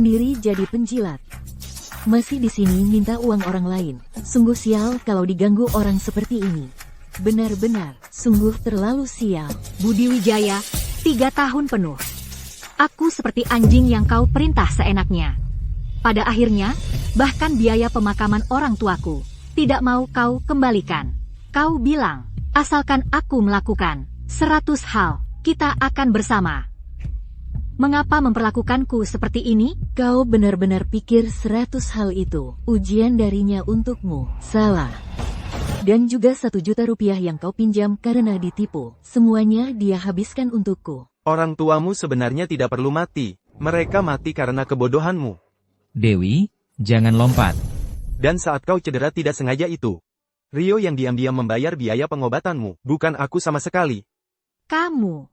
Sendiri jadi penjilat. Masih di sini minta uang orang lain. Sungguh sial kalau diganggu orang seperti ini. Benar-benar, sungguh terlalu sial. Budi Wijaya, 3 tahun penuh. Aku seperti anjing yang kau perintah seenaknya. Pada akhirnya, bahkan biaya pemakaman orang tuaku tidak mau kau kembalikan. Kau bilang, asalkan aku melakukan 100 hal, kita akan bersama. Mengapa memperlakukanku seperti ini? Kau benar-benar pikir 100 hal itu ujian darinya untukmu. Salah. Dan juga 1 juta rupiah yang kau pinjam karena ditipu. Semuanya dia habiskan untukku. Orang tuamu sebenarnya tidak perlu mati. Mereka mati karena kebodohanmu. Dewi, jangan lompat. Dan saat kau cedera tidak sengaja itu. Rio yang diam-diam membayar biaya pengobatanmu, bukan aku sama sekali. Kamu.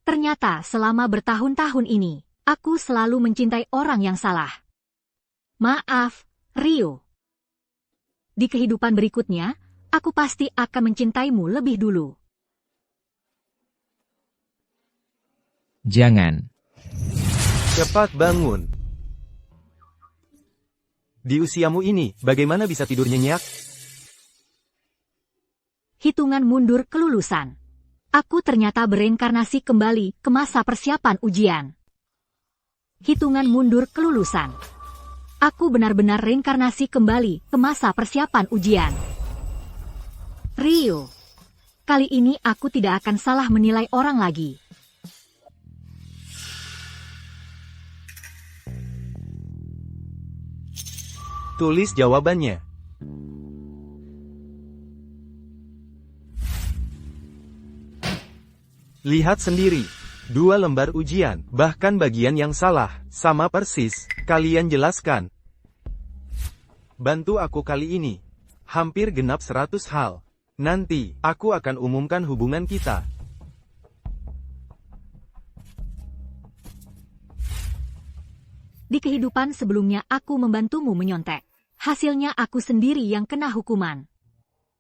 Ternyata selama bertahun-tahun ini, aku selalu mencintai orang yang salah. Maaf, Rio. Di kehidupan berikutnya, aku pasti akan mencintaimu lebih dulu. Jangan. Cepat bangun. Di usiamu ini, bagaimana bisa tidur nyenyak? Hitungan mundur kelulusan. Aku ternyata bereinkarnasi kembali ke masa persiapan ujian. Hitungan mundur kelulusan. Aku benar-benar reinkarnasi kembali ke masa persiapan ujian. Rio. Kali ini aku tidak akan salah menilai orang lagi. Tulis jawabannya. Lihat sendiri. 2 lembar ujian, bahkan bagian yang salah, sama persis. Kalian jelaskan. Bantu aku kali ini. Hampir genap 100 hal. Nanti, aku akan umumkan hubungan kita. Di kehidupan sebelumnya aku membantumu menyontek. Hasilnya aku sendiri yang kena hukuman.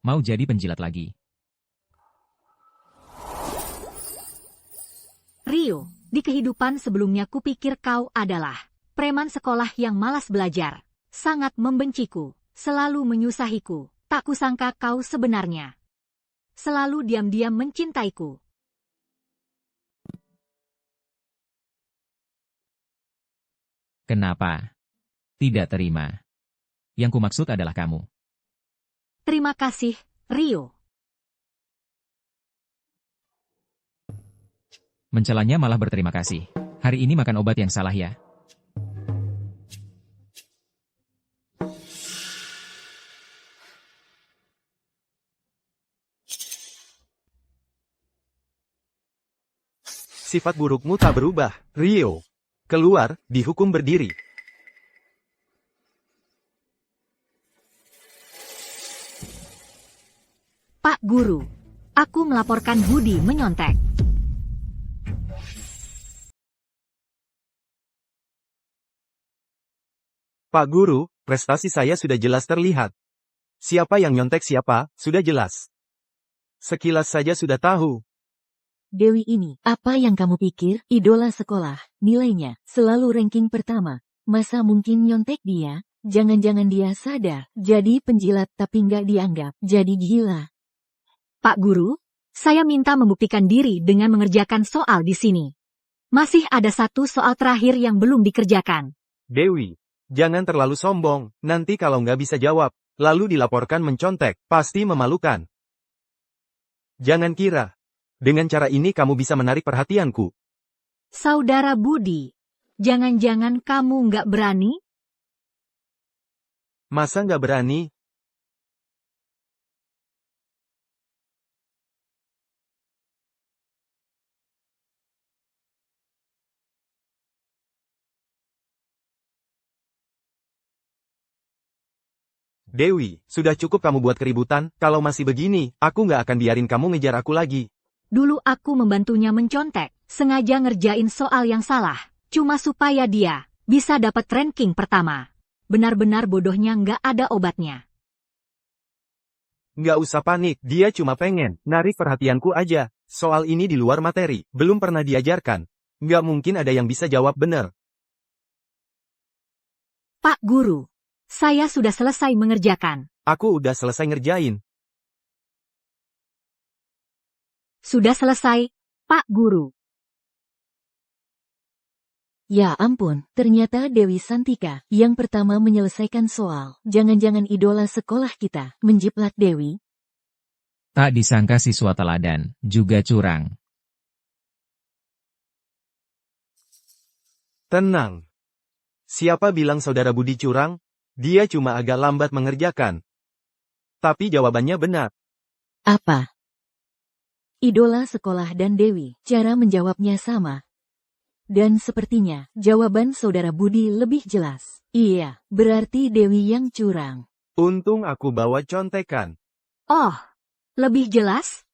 Mau jadi penjilat lagi. Rio, di kehidupan sebelumnya kupikir kau adalah preman sekolah yang malas belajar. Sangat membenciku, selalu menyusahiku. Tak kusangka kau sebenarnya selalu diam-diam mencintaiku. Kenapa? Tidak terima. Yang kumaksud adalah kamu. Terima kasih, Rio. Mencelanya malah berterima kasih. Hari ini makan obat yang salah ya. Sifat burukmu tak berubah, Rio. Keluar, dihukum berdiri. Pak Guru, aku melaporkan Budi menyontek. Pak Guru, prestasi saya sudah jelas terlihat. Siapa yang nyontek siapa, sudah jelas. Sekilas saja sudah tahu. Dewi ini, apa yang kamu pikir? Idola sekolah, nilainya selalu ranking pertama. Masa mungkin nyontek dia? Jangan-jangan dia sadar, jadi penjilat tapi nggak dianggap, jadi gila. Pak Guru, saya minta membuktikan diri dengan mengerjakan soal di sini. Masih ada 1 soal terakhir yang belum dikerjakan. Dewi, jangan terlalu sombong, nanti kalau nggak bisa jawab, lalu dilaporkan mencontek, pasti memalukan. Jangan kira, dengan cara ini kamu bisa menarik perhatianku. Saudara Budi, jangan-jangan kamu nggak berani? Masa nggak berani? Dewi, sudah cukup kamu buat keributan, kalau masih begini, aku nggak akan biarin kamu ngejar aku lagi. Dulu aku membantunya mencontek, sengaja ngerjain soal yang salah, cuma supaya dia bisa dapat ranking pertama. Benar-benar bodohnya nggak ada obatnya. Nggak usah panik, dia cuma pengen narik perhatianku aja. Soal ini di luar materi, belum pernah diajarkan. Nggak mungkin ada yang bisa jawab benar. Pak Guru, saya sudah selesai mengerjakan. Aku udah selesai ngerjain. Sudah selesai, Pak Guru. Ya ampun, ternyata Dewi Santika yang pertama menyelesaikan soal. Jangan-jangan idola sekolah kita menjiplak Dewi. Tak disangka siswa teladan, juga curang. Tenang. Siapa bilang saudara Budi curang? Dia cuma agak lambat mengerjakan. Tapi jawabannya benar. Apa? Idola sekolah dan Dewi, cara menjawabnya sama. Dan sepertinya, jawaban saudara Budi lebih jelas. Iya, berarti Dewi yang curang. Untung aku bawa contekan. Oh, lebih jelas?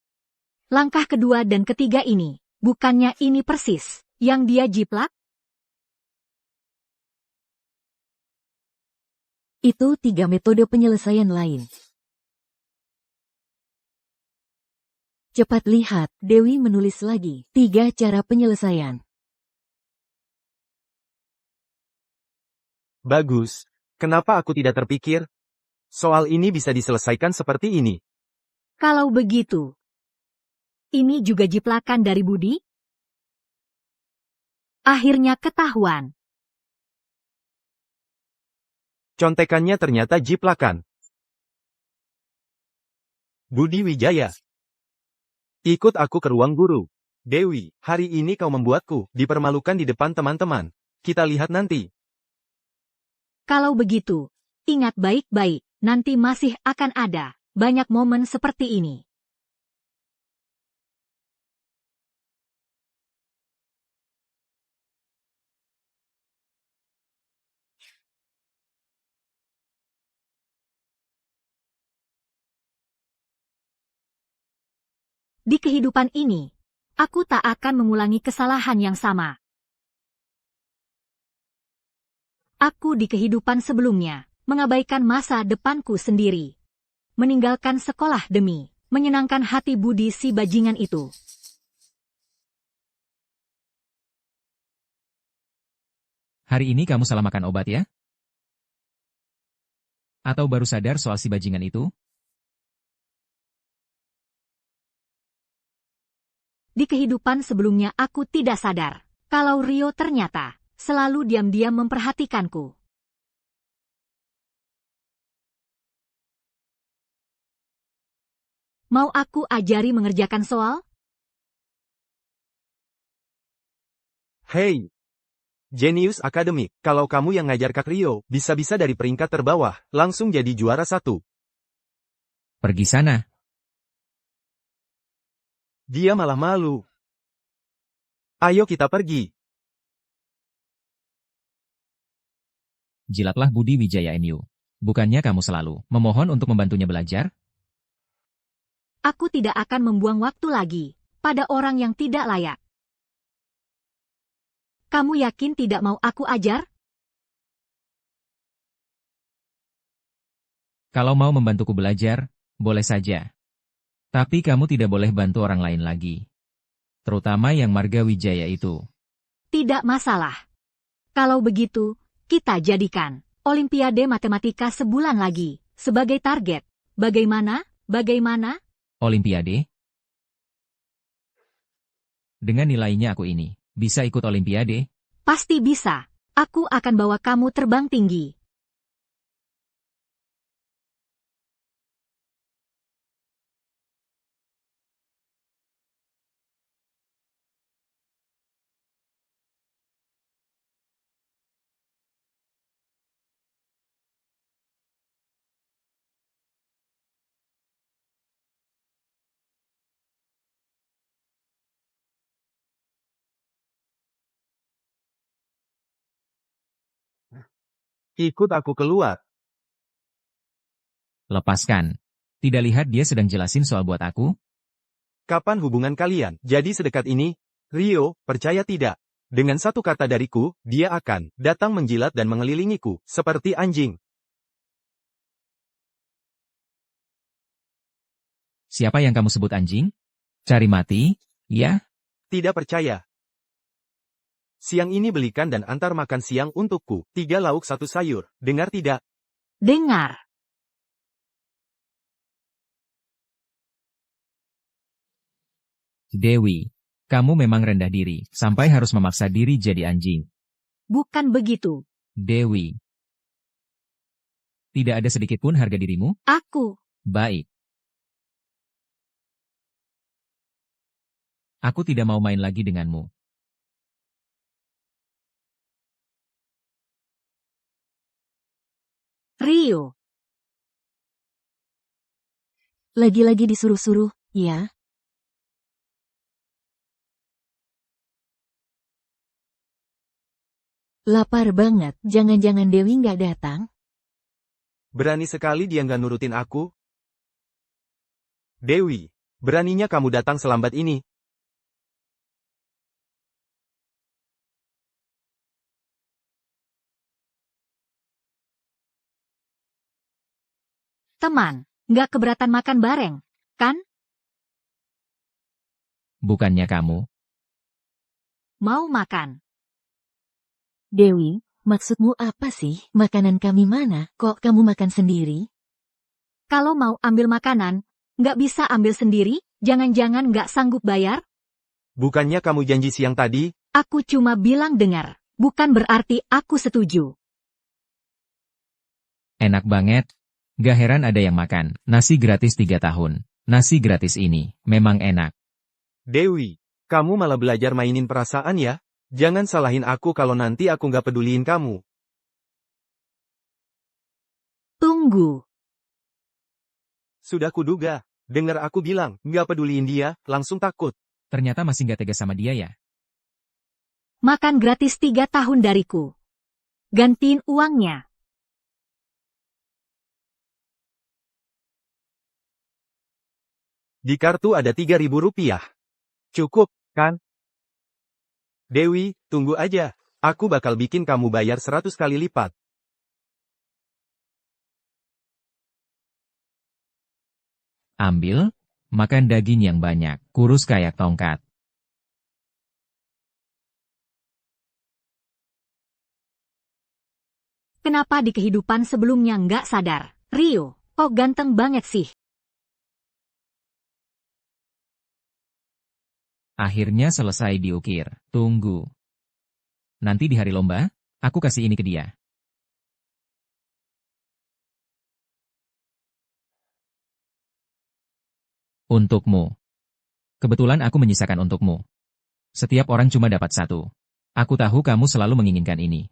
Langkah kedua dan ketiga ini, bukannya ini persis yang dia jiplak? Itu 3 metode penyelesaian lain. Cepat lihat, Dewi menulis lagi 3 cara penyelesaian. Bagus. Kenapa aku tidak terpikir? Soal ini bisa diselesaikan seperti ini. Kalau begitu, ini juga jiplakan dari Budi? Akhirnya ketahuan. Contekannya ternyata jiplakan. Budi Wijaya. Ikut aku ke ruang guru. Dewi, hari ini kau membuatku dipermalukan di depan teman-teman. Kita lihat nanti. Kalau begitu, ingat baik-baik, nanti masih akan ada banyak momen seperti ini. Di kehidupan ini, aku tak akan mengulangi kesalahan yang sama. Aku di kehidupan sebelumnya, mengabaikan masa depanku sendiri. Meninggalkan sekolah demi menyenangkan hati Budi si bajingan itu. Hari ini kamu salah makan obat ya? Atau baru sadar soal si bajingan itu? Di kehidupan sebelumnya aku tidak sadar, kalau Rio ternyata selalu diam-diam memperhatikanku. Mau aku ajari mengerjakan soal? Hey, Genius Academy, kalau kamu yang ngajar Kak Rio, bisa-bisa dari peringkat terbawah, langsung jadi juara 1. Pergi sana. Dia malah malu. Ayo kita pergi. Jilatlah Budi Wijaya NU. Bukannya kamu selalu memohon untuk membantunya belajar? Aku tidak akan membuang waktu lagi pada orang yang tidak layak. Kamu yakin tidak mau aku ajar? Kalau mau membantuku belajar, boleh saja. Tapi kamu tidak boleh bantu orang lain lagi. Terutama yang Marga Wijaya itu. Tidak masalah. Kalau begitu, kita jadikan Olimpiade Matematika sebulan lagi sebagai target. Bagaimana? Bagaimana? Olimpiade? Dengan nilainya aku ini, bisa ikut Olimpiade? Pasti bisa. Aku akan bawa kamu terbang tinggi. Ikut aku keluar. Lepaskan. Tidak lihat dia sedang jelasin soal buat aku? Kapan hubungan kalian jadi sedekat ini? Rio, percaya tidak? Dengan satu kata dariku, dia akan datang menjilat dan mengelilingiku, seperti anjing. Siapa yang kamu sebut anjing? Cari mati, ya? Tidak percaya. Siang ini belikan dan antar makan siang untukku. 3 lauk 1 sayur. Dengar tidak? Dengar. Dewi, kamu memang rendah diri, sampai harus memaksa diri jadi anjing. Bukan begitu. Dewi, tidak ada sedikit pun harga dirimu? Aku. Baik. Aku tidak mau main lagi denganmu. Rio. Lagi-lagi disuruh-suruh, ya? Lapar banget, jangan-jangan Dewi nggak datang? Berani sekali dia nggak nurutin aku? Dewi, beraninya kamu datang selambat ini? Teman, nggak keberatan makan bareng, kan? Bukannya kamu. Mau makan. Dewi, maksudmu apa sih? Makanan kami mana? Kok kamu makan sendiri? Kalau mau ambil makanan, nggak bisa ambil sendiri? Jangan-jangan nggak sanggup bayar? Bukannya kamu janji siang tadi? Aku cuma bilang dengar, bukan berarti aku setuju. Enak banget. Gak heran ada yang makan. Nasi gratis 3 tahun. Nasi gratis ini, memang enak. Dewi, kamu malah belajar mainin perasaan ya? Jangan salahin aku kalau nanti aku nggak peduliin kamu. Tunggu. Sudah kuduga. Dengar aku bilang, nggak peduliin dia, langsung takut. Ternyata masih gak tegas sama dia ya? Makan gratis 3 tahun dariku. Gantiin uangnya. Di kartu ada 3.000 rupiah. Cukup, kan? Dewi, tunggu aja. Aku bakal bikin kamu bayar 100 kali lipat. Ambil, makan daging yang banyak, kurus kayak tongkat. Kenapa di kehidupan sebelumnya nggak sadar? Rio, kok ganteng banget sih? Akhirnya selesai diukir. Tunggu. Nanti di hari lomba, aku kasih ini ke dia. Untukmu. Kebetulan aku menyisakan untukmu. Setiap orang cuma dapat 1. Aku tahu kamu selalu menginginkan ini.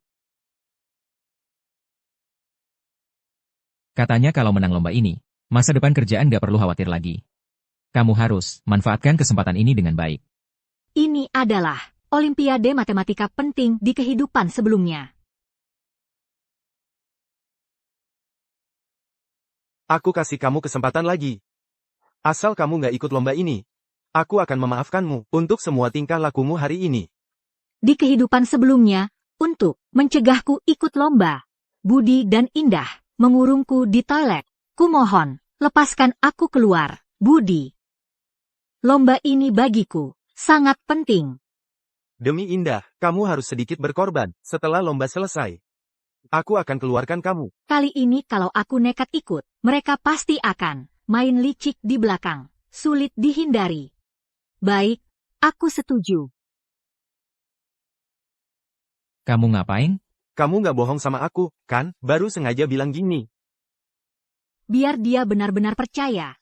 Katanya kalau menang lomba ini, masa depan kerjaan gak perlu khawatir lagi. Kamu harus manfaatkan kesempatan ini dengan baik. Ini adalah Olimpiade Matematika penting di kehidupan sebelumnya. Aku kasih kamu kesempatan lagi. Asal kamu nggak ikut lomba ini, aku akan memaafkanmu untuk semua tingkah lakumu hari ini. Di kehidupan sebelumnya, untuk mencegahku ikut lomba, Budi dan Indah mengurungku di toilet. Kumohon, lepaskan aku keluar, Budi. Lomba ini bagiku sangat penting. Demi Indah, kamu harus sedikit berkorban setelah lomba selesai. Aku akan keluarkan kamu. Kali ini kalau aku nekat ikut, mereka pasti akan main licik di belakang. Sulit dihindari. Baik, aku setuju. Kamu ngapain? Kamu nggak bohong sama aku, kan? Baru sengaja bilang gini. Biar dia benar-benar percaya.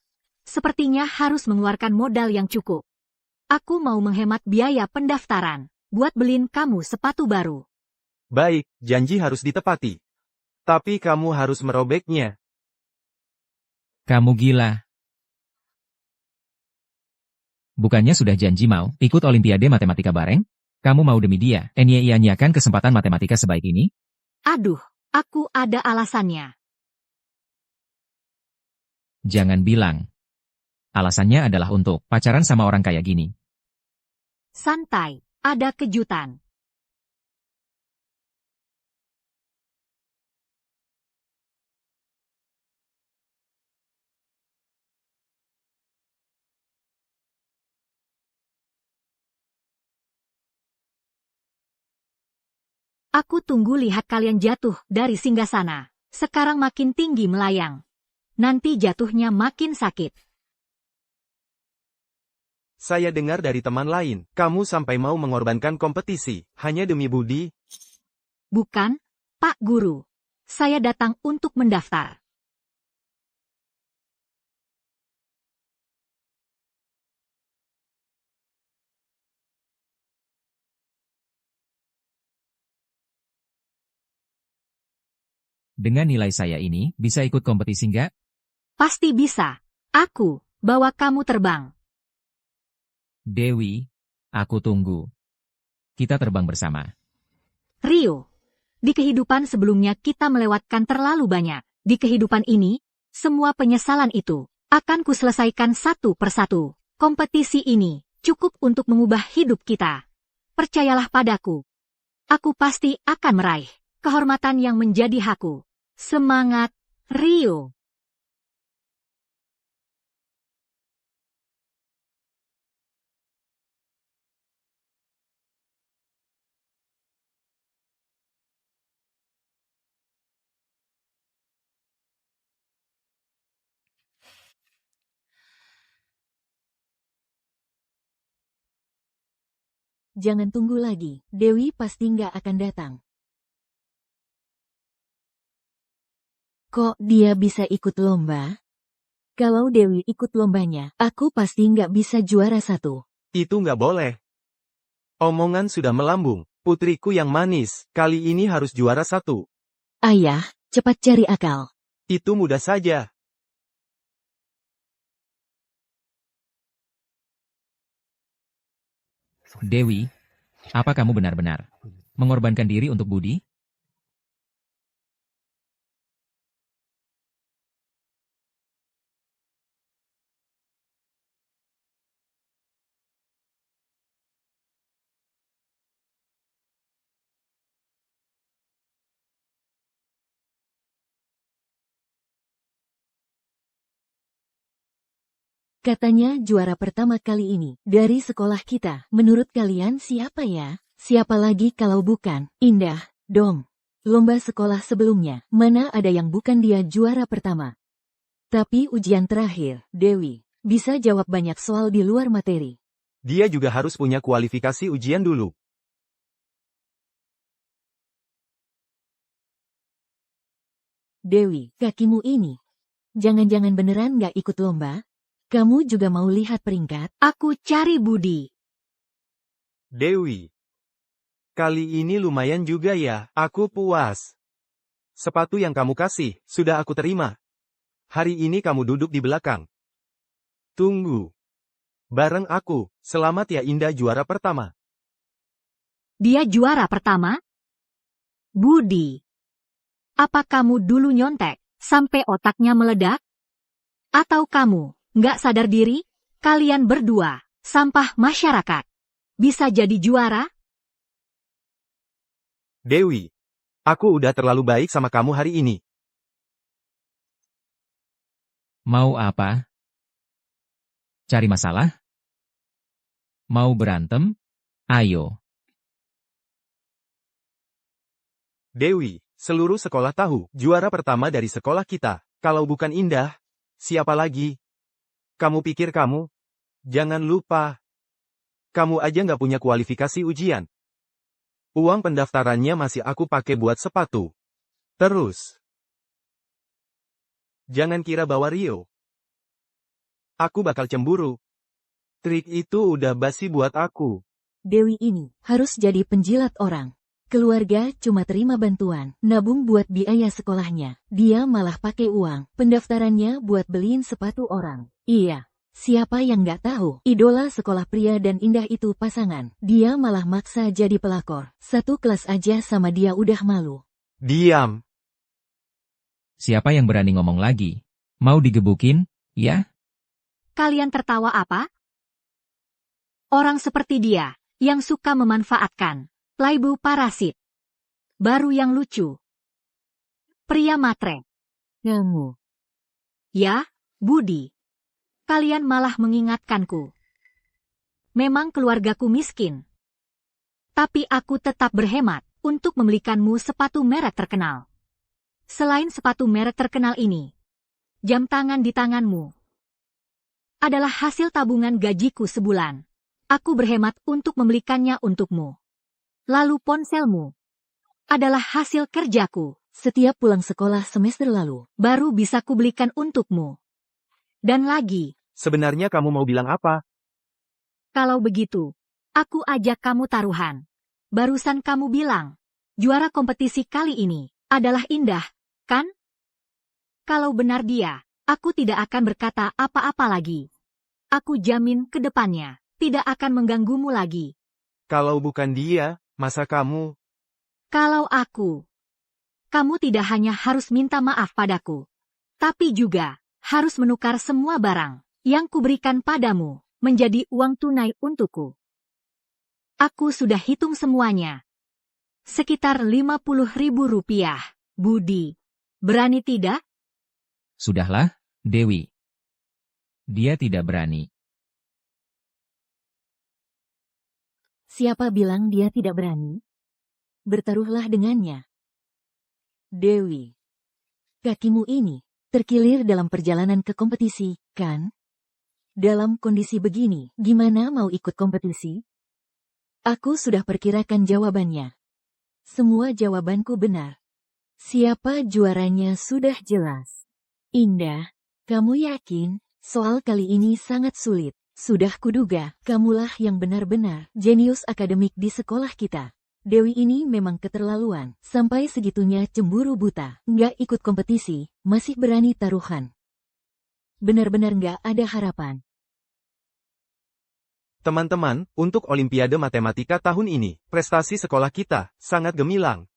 Sepertinya harus mengeluarkan modal yang cukup. Aku mau menghemat biaya pendaftaran, buat beliin kamu sepatu baru. Baik, janji harus ditepati. Tapi kamu harus merobeknya. Kamu gila. Bukannya sudah janji mau ikut Olimpiade Matematika bareng? Kamu mau demi dia menyia-nyiakan kesempatan matematika sebaik ini? Aduh, aku ada alasannya. Jangan bilang. Alasannya adalah untuk pacaran sama orang kaya gini. Santai, ada kejutan. Aku tunggu lihat kalian jatuh dari singgasana. Sekarang makin tinggi melayang. Nanti jatuhnya makin sakit. Saya dengar dari teman lain, kamu sampai mau mengorbankan kompetisi, hanya demi budi. Bukan, Pak Guru. Saya datang untuk mendaftar. Dengan nilai saya ini, bisa ikut kompetisi nggak? Pasti bisa. Aku bawa kamu terbang. Dewi, aku tunggu. Kita terbang bersama. Rio, di kehidupan sebelumnya kita melewatkan terlalu banyak. Di kehidupan ini, semua penyesalan itu akan kuselesaikan satu persatu. Kompetisi ini cukup untuk mengubah hidup kita. Percayalah padaku. Aku pasti akan meraih kehormatan yang menjadi hakku. Semangat, Rio! Jangan tunggu lagi, Dewi pasti nggak akan datang. Kok dia bisa ikut lomba? Kalau Dewi ikut lombanya, aku pasti nggak bisa juara 1. Itu nggak boleh. Omongan sudah melambung, putriku yang manis, kali ini harus juara 1. Ayah, cepat cari akal. Itu mudah saja. Dewi, apa kamu benar-benar mengorbankan diri untuk budi? Katanya juara pertama kali ini, dari sekolah kita. Menurut kalian siapa ya? Siapa lagi kalau bukan Indah, dong. Lomba sekolah sebelumnya, mana ada yang bukan dia juara pertama. Tapi ujian terakhir, Dewi, bisa jawab banyak soal di luar materi. Dia juga harus punya kualifikasi ujian dulu. Dewi, kakimu ini. Jangan-jangan beneran nggak ikut lomba? Kamu juga mau lihat peringkat? Aku cari budi. Dewi. Kali ini lumayan juga ya, aku puas. Sepatu yang kamu kasih, sudah aku terima. Hari ini kamu duduk di belakang. Tunggu. Bareng aku, selamat ya Indah juara pertama. Dia juara pertama? Budi. Apa kamu dulu nyontek, sampai otaknya meledak? Atau kamu nggak sadar diri? Kalian berdua, sampah masyarakat. Bisa jadi juara? Dewi. Aku udah terlalu baik sama kamu hari ini. Mau apa? Cari masalah? Mau berantem? Ayo. Dewi, seluruh sekolah tahu, juara pertama dari sekolah kita. Kalau bukan Indah, siapa lagi? Kamu pikir kamu? Jangan lupa. Kamu aja nggak punya kualifikasi ujian. Uang pendaftarannya masih aku pakai buat sepatu. Terus. Jangan kira bawa Rio. Aku bakal cemburu. Trik itu udah basi buat aku. Dewi ini harus jadi penjilat orang. Keluarga cuma terima bantuan, nabung buat biaya sekolahnya. Dia malah pakai uang pendaftarannya buat beliin sepatu orang. Iya, siapa yang nggak tahu, idola sekolah pria dan Indah itu pasangan. Dia malah maksa jadi pelakor. Satu kelas aja sama dia udah malu. Diam. Siapa yang berani ngomong lagi? Mau digebukin, ya? Kalian tertawa apa? Orang seperti dia, yang suka memanfaatkan playboy parasit. Baru yang lucu. Pria matre. Kamu. Ya, Budi. Kalian malah mengingatkanku. Memang keluargaku miskin. Tapi aku tetap berhemat. untuk membelikanmu sepatu merek terkenal. Selain sepatu merek terkenal ini, jam tangan di tanganmu adalah hasil tabungan gajiku sebulan. Aku berhemat untuk membelikannya untukmu. Lalu ponselmu adalah hasil kerjaku. Setiap pulang sekolah semester lalu, Baru bisa kubelikan untukmu. Dan lagi, Sebenarnya kamu mau bilang apa? kalau begitu, aku ajak kamu taruhan. Barusan kamu bilang, juara kompetisi kali ini adalah Indah, kan? Kalau benar dia, aku tidak akan berkata apa-apa lagi. Aku jamin ke depannya, tidak akan mengganggumu lagi. Kalau bukan dia, masa kamu? Kalau aku, kamu tidak hanya harus minta maaf padaku, tapi juga harus menukar semua barang yang kuberikan padamu menjadi uang tunai untukku. Aku sudah hitung semuanya. Sekitar 50.000 rupiah, Budi. Berani tidak? Sudahlah, Dewi. Dia tidak berani. siapa bilang dia tidak berani? Bertaruhlah dengannya. Dewi, kakimu ini terkilir dalam perjalanan ke kompetisi, kan? Dalam kondisi begini, gimana mau ikut kompetisi? Aku sudah perkirakan jawabannya. Semua jawabanku benar. Siapa juaranya sudah jelas. Indah, kamu yakin? Soal kali ini sangat sulit. Sudah kuduga, kamulah yang benar-benar jenius akademik di sekolah kita. Dewi ini memang keterlaluan, sampai segitunya cemburu buta, nggak ikut kompetisi, masih berani taruhan. Benar-benar nggak ada harapan. Teman-teman, untuk Olimpiade Matematika tahun ini, prestasi sekolah kita sangat gemilang.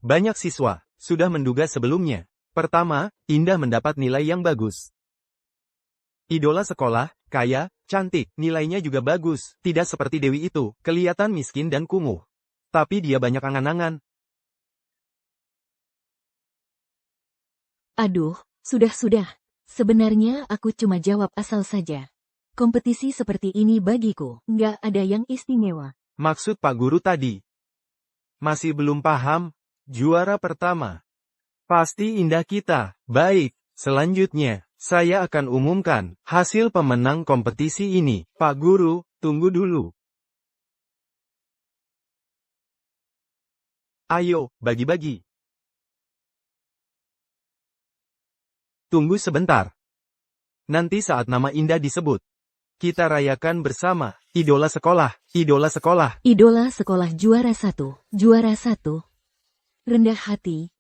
Banyak siswa sudah menduga sebelumnya. Pertama, Indah mendapat nilai yang bagus. Idola sekolah, kaya, cantik, nilainya juga bagus. Tidak seperti Dewi itu, kelihatan miskin dan kumuh. Tapi dia banyak angan-angan. Aduh, sudah. Sebenarnya aku cuma jawab asal saja. Kompetisi seperti ini bagiku, nggak ada yang istimewa. Maksud Pak Guru tadi. Masih belum paham? Juara pertama. Pasti Indah kita. Baik, selanjutnya, saya akan umumkan hasil pemenang kompetisi ini. Pak Guru, tunggu dulu. Ayo, bagi-bagi. Tunggu sebentar. Nanti saat nama Indah disebut, kita rayakan bersama. Idola sekolah, idola sekolah. Idola sekolah juara satu. Rendah hati.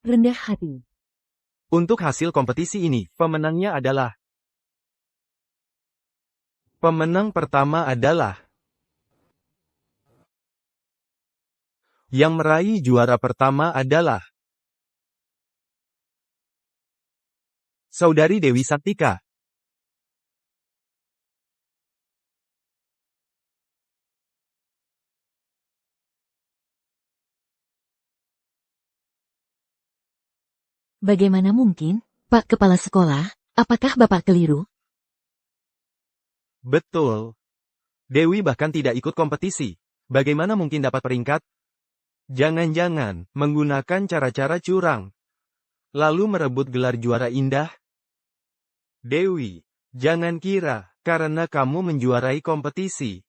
Untuk hasil kompetisi ini, pemenangnya adalah. Pemenang pertama adalah. Yang meraih juara pertama adalah. Saudari Dewi Saktika. Bagaimana mungkin, Pak Kepala Sekolah? Apakah Bapak keliru? Betul. Dewi bahkan tidak ikut kompetisi. Bagaimana mungkin dapat peringkat? Jangan-jangan menggunakan cara-cara curang. Lalu merebut gelar juara Indah? Dewi, jangan kira, karena kamu menjuarai kompetisi,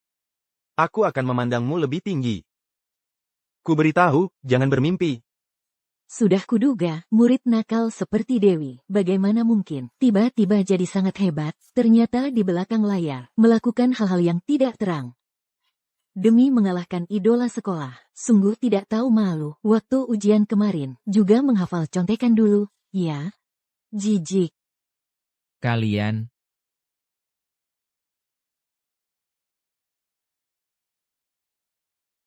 aku akan memandangmu lebih tinggi. Ku beritahu, jangan bermimpi. Sudah kuduga, murid nakal seperti Dewi, bagaimana mungkin tiba-tiba jadi sangat hebat, ternyata di belakang layar, melakukan hal-hal yang tidak terang. Demi mengalahkan idola sekolah, sungguh tidak tahu malu. Waktu ujian kemarin, juga menghafal contekan dulu, ya? Jijik. Kalian,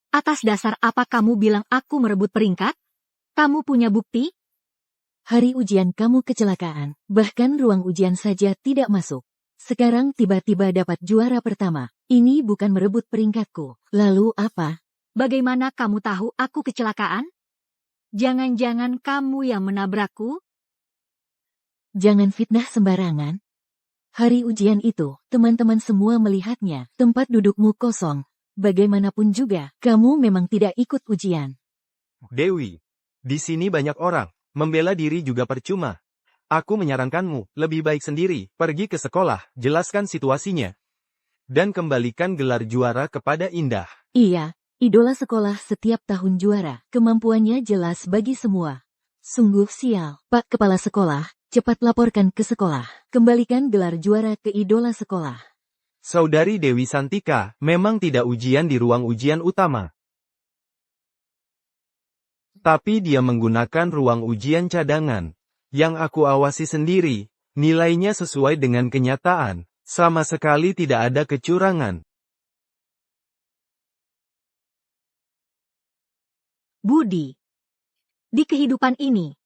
Atas dasar apa kamu bilang aku merebut peringkat? Kamu punya bukti? Hari ujian kamu kecelakaan, bahkan ruang ujian saja tidak masuk. Sekarang tiba-tiba dapat juara pertama. Ini bukan merebut peringkatku. Lalu apa? Bagaimana kamu tahu aku kecelakaan? Jangan-jangan kamu yang menabrakku? Jangan fitnah sembarangan. Hari ujian itu, teman-teman semua melihatnya, tempat dudukmu kosong. Bagaimanapun juga, kamu memang tidak ikut ujian. Dewi, di sini banyak orang. Membela diri juga percuma. Aku menyarankanmu, lebih baik sendiri, pergi ke sekolah, jelaskan situasinya. Dan kembalikan gelar juara kepada Indah. Iya, idola sekolah setiap tahun juara. Kemampuannya jelas bagi semua. Sungguh sial. Pak Kepala Sekolah, cepat laporkan ke sekolah. Kembalikan gelar juara ke idola sekolah. Saudari Dewi Santika, memang tidak ujian di ruang ujian utama. Tapi dia menggunakan ruang ujian cadangan. Yang aku awasi sendiri, nilainya sesuai dengan kenyataan. Sama sekali tidak ada kecurangan. Budi. Di kehidupan ini,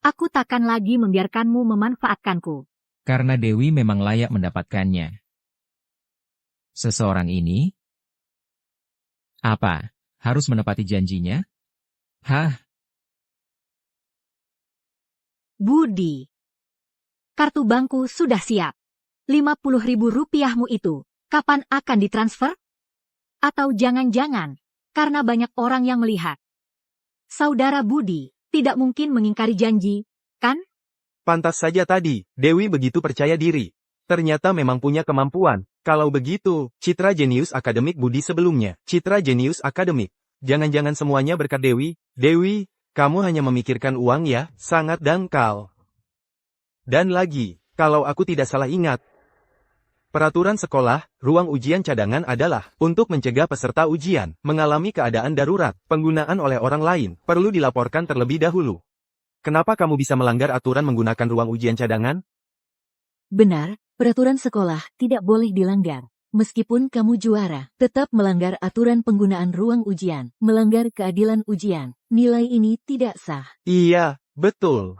aku takkan lagi membiarkanmu memanfaatkanku. Karena Dewi memang layak mendapatkannya. Seseorang ini? Apa? Harus menepati janjinya? Hah? Budi. Kartu bankku sudah siap. 50.000 rupiahmu itu, kapan akan ditransfer? Atau jangan-jangan, karena banyak orang yang melihat. Saudara Budi, tidak mungkin mengingkari janji, kan? Pantas saja tadi, Dewi begitu percaya diri. Ternyata memang punya kemampuan. Kalau begitu, citra jenius akademik Budi sebelumnya. Citra jenius akademik. Jangan-jangan semuanya berkat Dewi. Dewi, kamu hanya memikirkan uang ya, sangat dangkal. Dan lagi, kalau aku tidak salah ingat, peraturan sekolah, ruang ujian cadangan adalah untuk mencegah peserta ujian mengalami keadaan darurat, penggunaan oleh orang lain, perlu dilaporkan terlebih dahulu. Kenapa kamu bisa melanggar aturan menggunakan ruang ujian cadangan? Benar, peraturan sekolah tidak boleh dilanggar. Meskipun kamu juara, tetap melanggar aturan penggunaan ruang ujian, melanggar keadilan ujian. Nilai ini tidak sah. Iya, betul.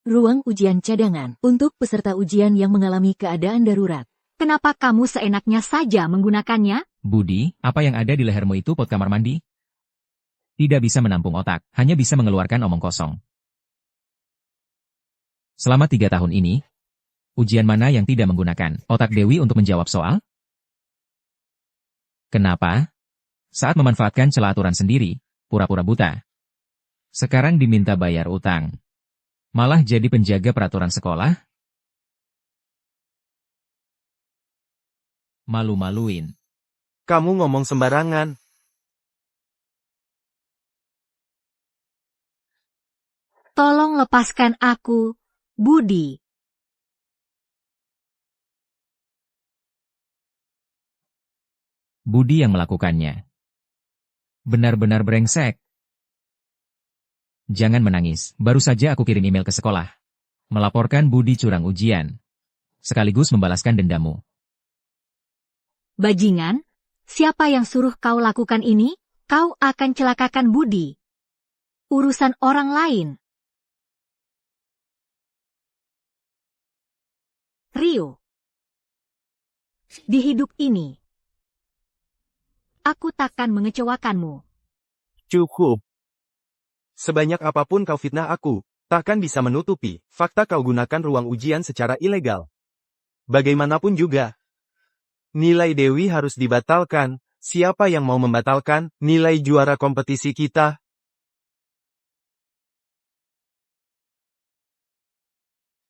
Ruang ujian cadangan untuk peserta ujian yang mengalami keadaan darurat. Kenapa kamu seenaknya saja menggunakannya? Budi, apa yang ada di lehermu itu pot kamar mandi? Tidak bisa menampung otak, hanya bisa mengeluarkan omong kosong. Selama 3 tahun ini, ujian mana yang tidak menggunakan otak Dewi untuk menjawab soal? Kenapa? Saat memanfaatkan celah aturan sendiri, pura-pura buta. Sekarang diminta bayar utang. Malah jadi penjaga peraturan sekolah? Malu-maluin. Kamu ngomong sembarangan. Tolong lepaskan aku, Budi. Budi yang melakukannya. Benar-benar brengsek. Jangan menangis, baru saja aku kirim email ke sekolah. Melaporkan Budi curang ujian. Sekaligus membalaskan dendamu. Bajingan, siapa yang suruh kau lakukan ini? Kau akan celakakan Budi. Urusan orang lain. Rio. Di hidup ini, aku takkan mengecewakanmu. Cukup. Sebanyak apapun kau fitnah aku, takkan bisa menutupi fakta kau gunakan ruang ujian secara ilegal. Bagaimanapun juga, nilai Dewi harus dibatalkan. Siapa yang mau membatalkan nilai juara kompetisi kita?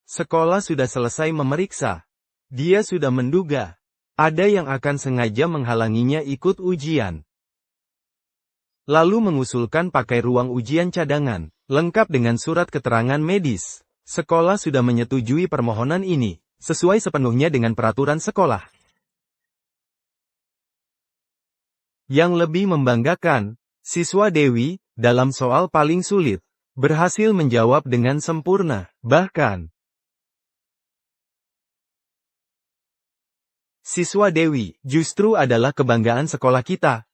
Sekolah sudah selesai memeriksa. Dia sudah menduga ada yang akan sengaja menghalanginya ikut ujian. Lalu mengusulkan pakai ruang ujian cadangan, lengkap dengan surat keterangan medis. Sekolah sudah menyetujui permohonan ini, sesuai sepenuhnya dengan peraturan sekolah. Yang lebih membanggakan, siswa Dewi, dalam soal paling sulit, berhasil menjawab dengan sempurna. Bahkan, siswa Dewi justru adalah kebanggaan sekolah kita.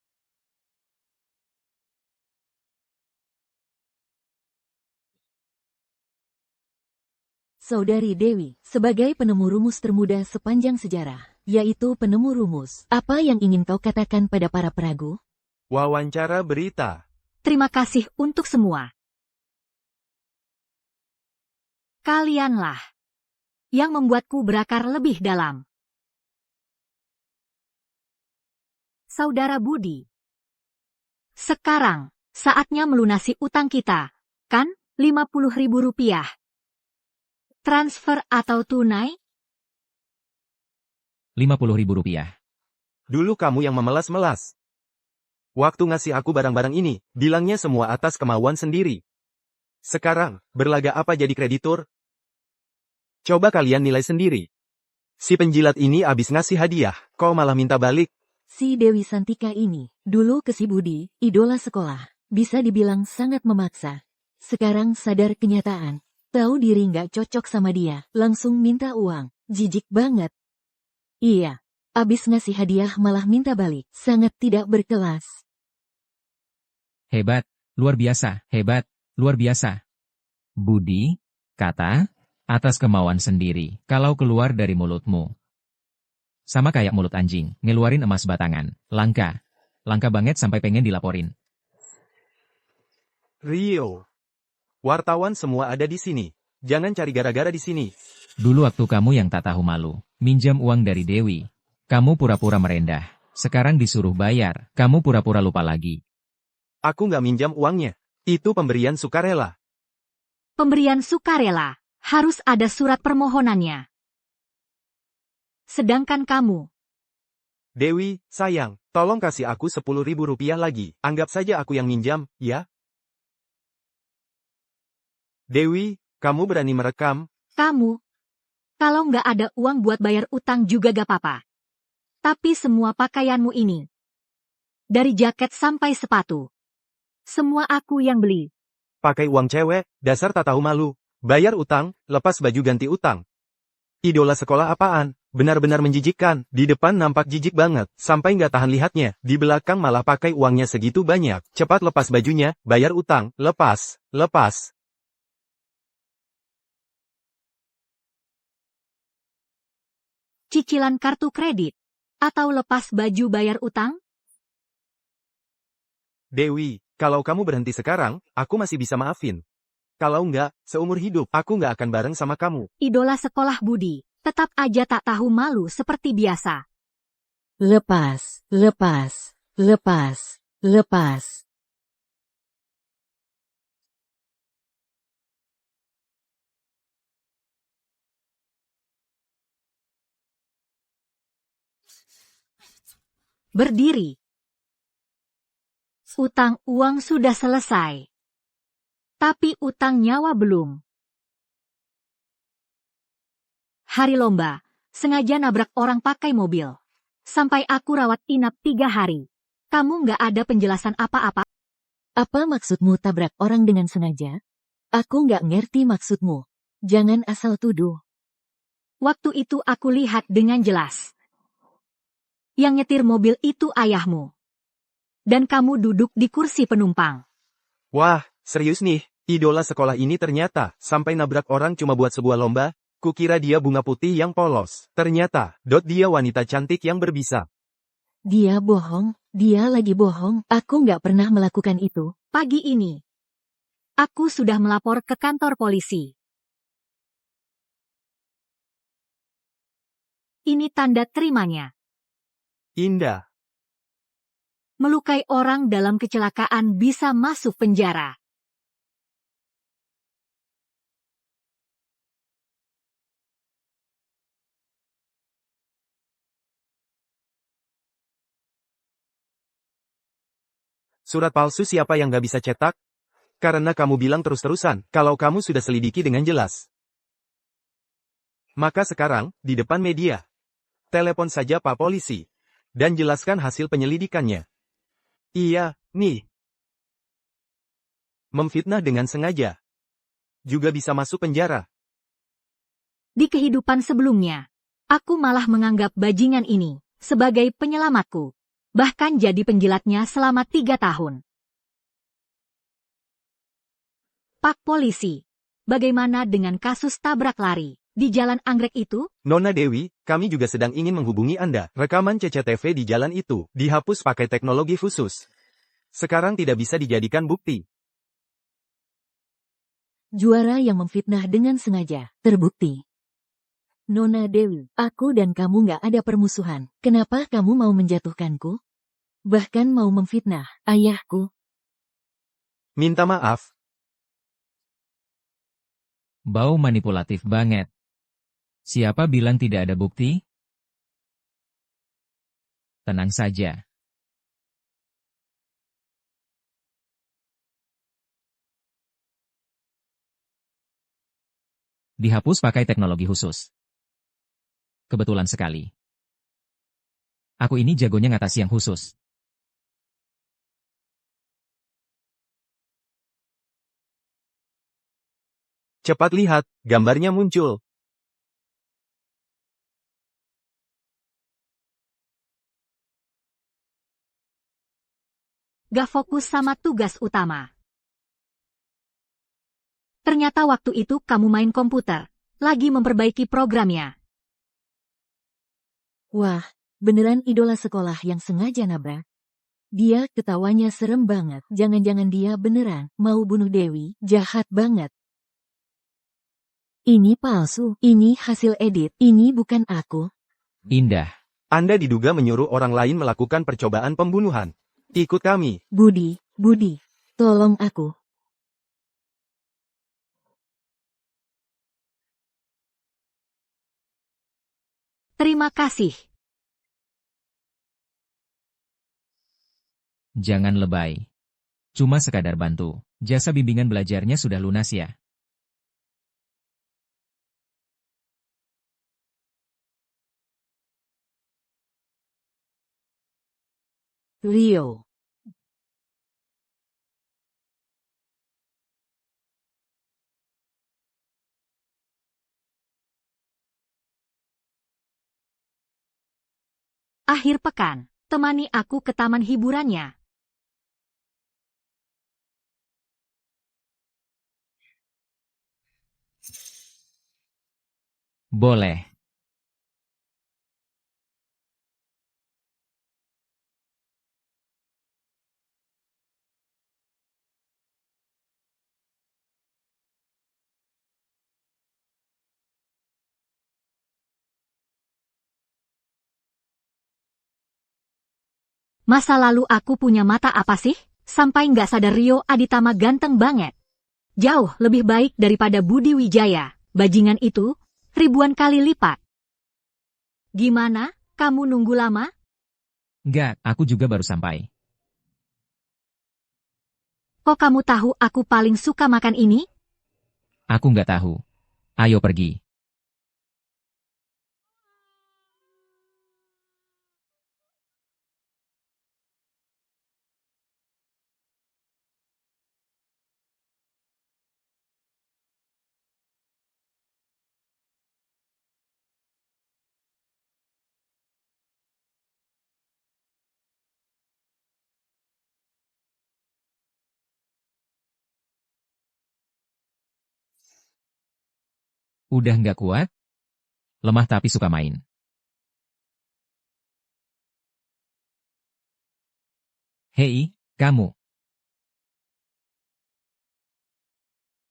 Saudari Dewi, sebagai penemu rumus termuda sepanjang sejarah, yaitu penemu rumus, apa yang ingin kau katakan pada para peragu? Wawancara berita. Terima kasih untuk semua. Kalianlah yang membuatku berakar lebih dalam. Saudara Budi, Sekarang, saatnya melunasi utang kita, kan? 50.000 rupiah. Transfer atau tunai? 50.000 rupiah. Dulu kamu yang memelas-melas. Waktu ngasih aku barang-barang ini, bilangnya semua atas kemauan sendiri. Sekarang, berlaga apa jadi kreditur? Coba kalian nilai sendiri. Si penjilat ini abis ngasih hadiah, kau malah minta balik. Si Dewi Santika ini, dulu ke si Budi, idola sekolah, bisa dibilang sangat memaksa. Sekarang sadar kenyataan, tahu diri nggak cocok sama dia, langsung minta uang, jijik banget. Iya, abis ngasih hadiah malah minta balik, sangat tidak berkelas. Hebat, luar biasa, hebat, luar biasa. Budi, kata, atas kemauan sendiri, kalau keluar dari mulutmu. Sama kayak mulut anjing, ngeluarin emas batangan, langka. Langka banget sampai pengen dilaporin. Rio. Wartawan semua ada di sini. Jangan cari gara-gara di sini. Dulu waktu kamu yang tak tahu malu, minjam uang dari Dewi. Kamu pura-pura merendah. Sekarang disuruh bayar, kamu pura-pura lupa lagi. Aku nggak minjam uangnya. Itu pemberian sukarela. Pemberian sukarela, harus ada surat permohonannya. Sedangkan kamu, Dewi, sayang, tolong kasih aku 10.000 rupiah lagi. Anggap saja aku yang minjam, ya? Dewi, kamu berani merekam? kamu, kalau nggak ada uang buat bayar utang juga gak apa-apa. Tapi semua pakaianmu ini, dari jaket sampai sepatu, semua aku yang beli. Pakai uang cewek, dasar tak tahu malu. Bayar utang, lepas baju ganti utang. Idola sekolah apaan? Benar-benar menjijikkan. Di depan nampak jijik banget, sampai nggak tahan lihatnya. Di belakang malah pakai uangnya segitu banyak. Cepat lepas bajunya, bayar utang, lepas, lepas. Cicilan kartu kredit, atau lepas baju bayar utang? Dewi, kalau kamu berhenti sekarang, aku masih bisa maafin. Kalau nggak, seumur hidup, aku nggak akan bareng sama kamu. Idola sekolah Budi, tetap aja tak tahu malu seperti biasa. Lepas, lepas, lepas, lepas. Berdiri. Utang uang sudah selesai. Tapi utang nyawa belum. Hari lomba, sengaja nabrak orang pakai mobil. Sampai aku rawat inap 3 hari. Kamu nggak ada penjelasan apa-apa? Apa maksudmu tabrak orang dengan sengaja? Aku nggak ngerti maksudmu. Jangan asal tuduh. Waktu itu aku lihat dengan jelas. Yang nyetir mobil itu ayahmu. Dan kamu duduk di kursi penumpang. Wah, serius nih, idola sekolah ini ternyata, sampai nabrak orang cuma buat sebuah lomba. Kukira dia bunga putih yang polos. Ternyata, dia wanita cantik yang berbisa. Dia bohong, dia lagi bohong. Aku nggak pernah melakukan itu. Pagi ini, aku sudah melapor ke kantor polisi. Ini tanda terimanya. Indah. Melukai orang dalam kecelakaan bisa masuk penjara. Surat palsu siapa yang nggak bisa cetak? Karena kamu bilang terus-terusan, kalau kamu sudah selidiki dengan jelas. Maka sekarang, di depan media, telepon saja Pak Polisi, dan jelaskan hasil penyelidikannya. Iya, nih. Memfitnah dengan sengaja. Juga bisa masuk penjara. Di kehidupan sebelumnya, aku malah menganggap bajingan ini sebagai penyelamatku. Bahkan jadi penjilatnya selama 3 tahun. Pak Polisi, bagaimana dengan kasus tabrak lari di Jalan Anggrek itu? Nona Dewi, kami juga sedang ingin menghubungi Anda. Rekaman CCTV di jalan itu dihapus pakai teknologi khusus. Sekarang tidak bisa dijadikan bukti. Juara yang memfitnah dengan sengaja, terbukti. Nona Dewi, aku dan kamu nggak ada permusuhan. Kenapa kamu mau menjatuhkanku? Bahkan mau memfitnah ayahku. Minta maaf. Bau manipulatif banget. Siapa bilang tidak ada bukti? Tenang saja. Dihapus pakai teknologi khusus. Kebetulan sekali. Aku ini jagonya ngatasi yang khusus. Cepat lihat, gambarnya muncul. Gak fokus sama tugas utama. Ternyata waktu itu kamu main komputer, lagi memperbaiki programnya. Wah, beneran idola sekolah yang sengaja nabrak. Dia ketawanya serem banget. Jangan-jangan dia beneran mau bunuh Dewi. Jahat banget. Ini palsu. Ini hasil edit. Ini bukan aku. Indah. Anda diduga menyuruh orang lain melakukan percobaan pembunuhan. Ikut kami. Budi, tolong aku. Terima kasih. Jangan lebay. Cuma sekadar bantu. Jasa bimbingan belajarnya sudah lunas ya. Rio. Akhir pekan, temani aku ke taman hiburannya. Boleh. Masa lalu aku punya mata apa sih? Sampai nggak sadar Rio Aditama ganteng banget. Jauh lebih baik daripada Budi Wijaya. Bajingan itu, ribuan kali lipat. Gimana? Kamu nunggu lama? Enggak, aku juga baru sampai. Kok kamu tahu aku paling suka makan ini? Aku nggak tahu. Ayo pergi. Udah nggak kuat? Lemah tapi suka main. Hei, kamu.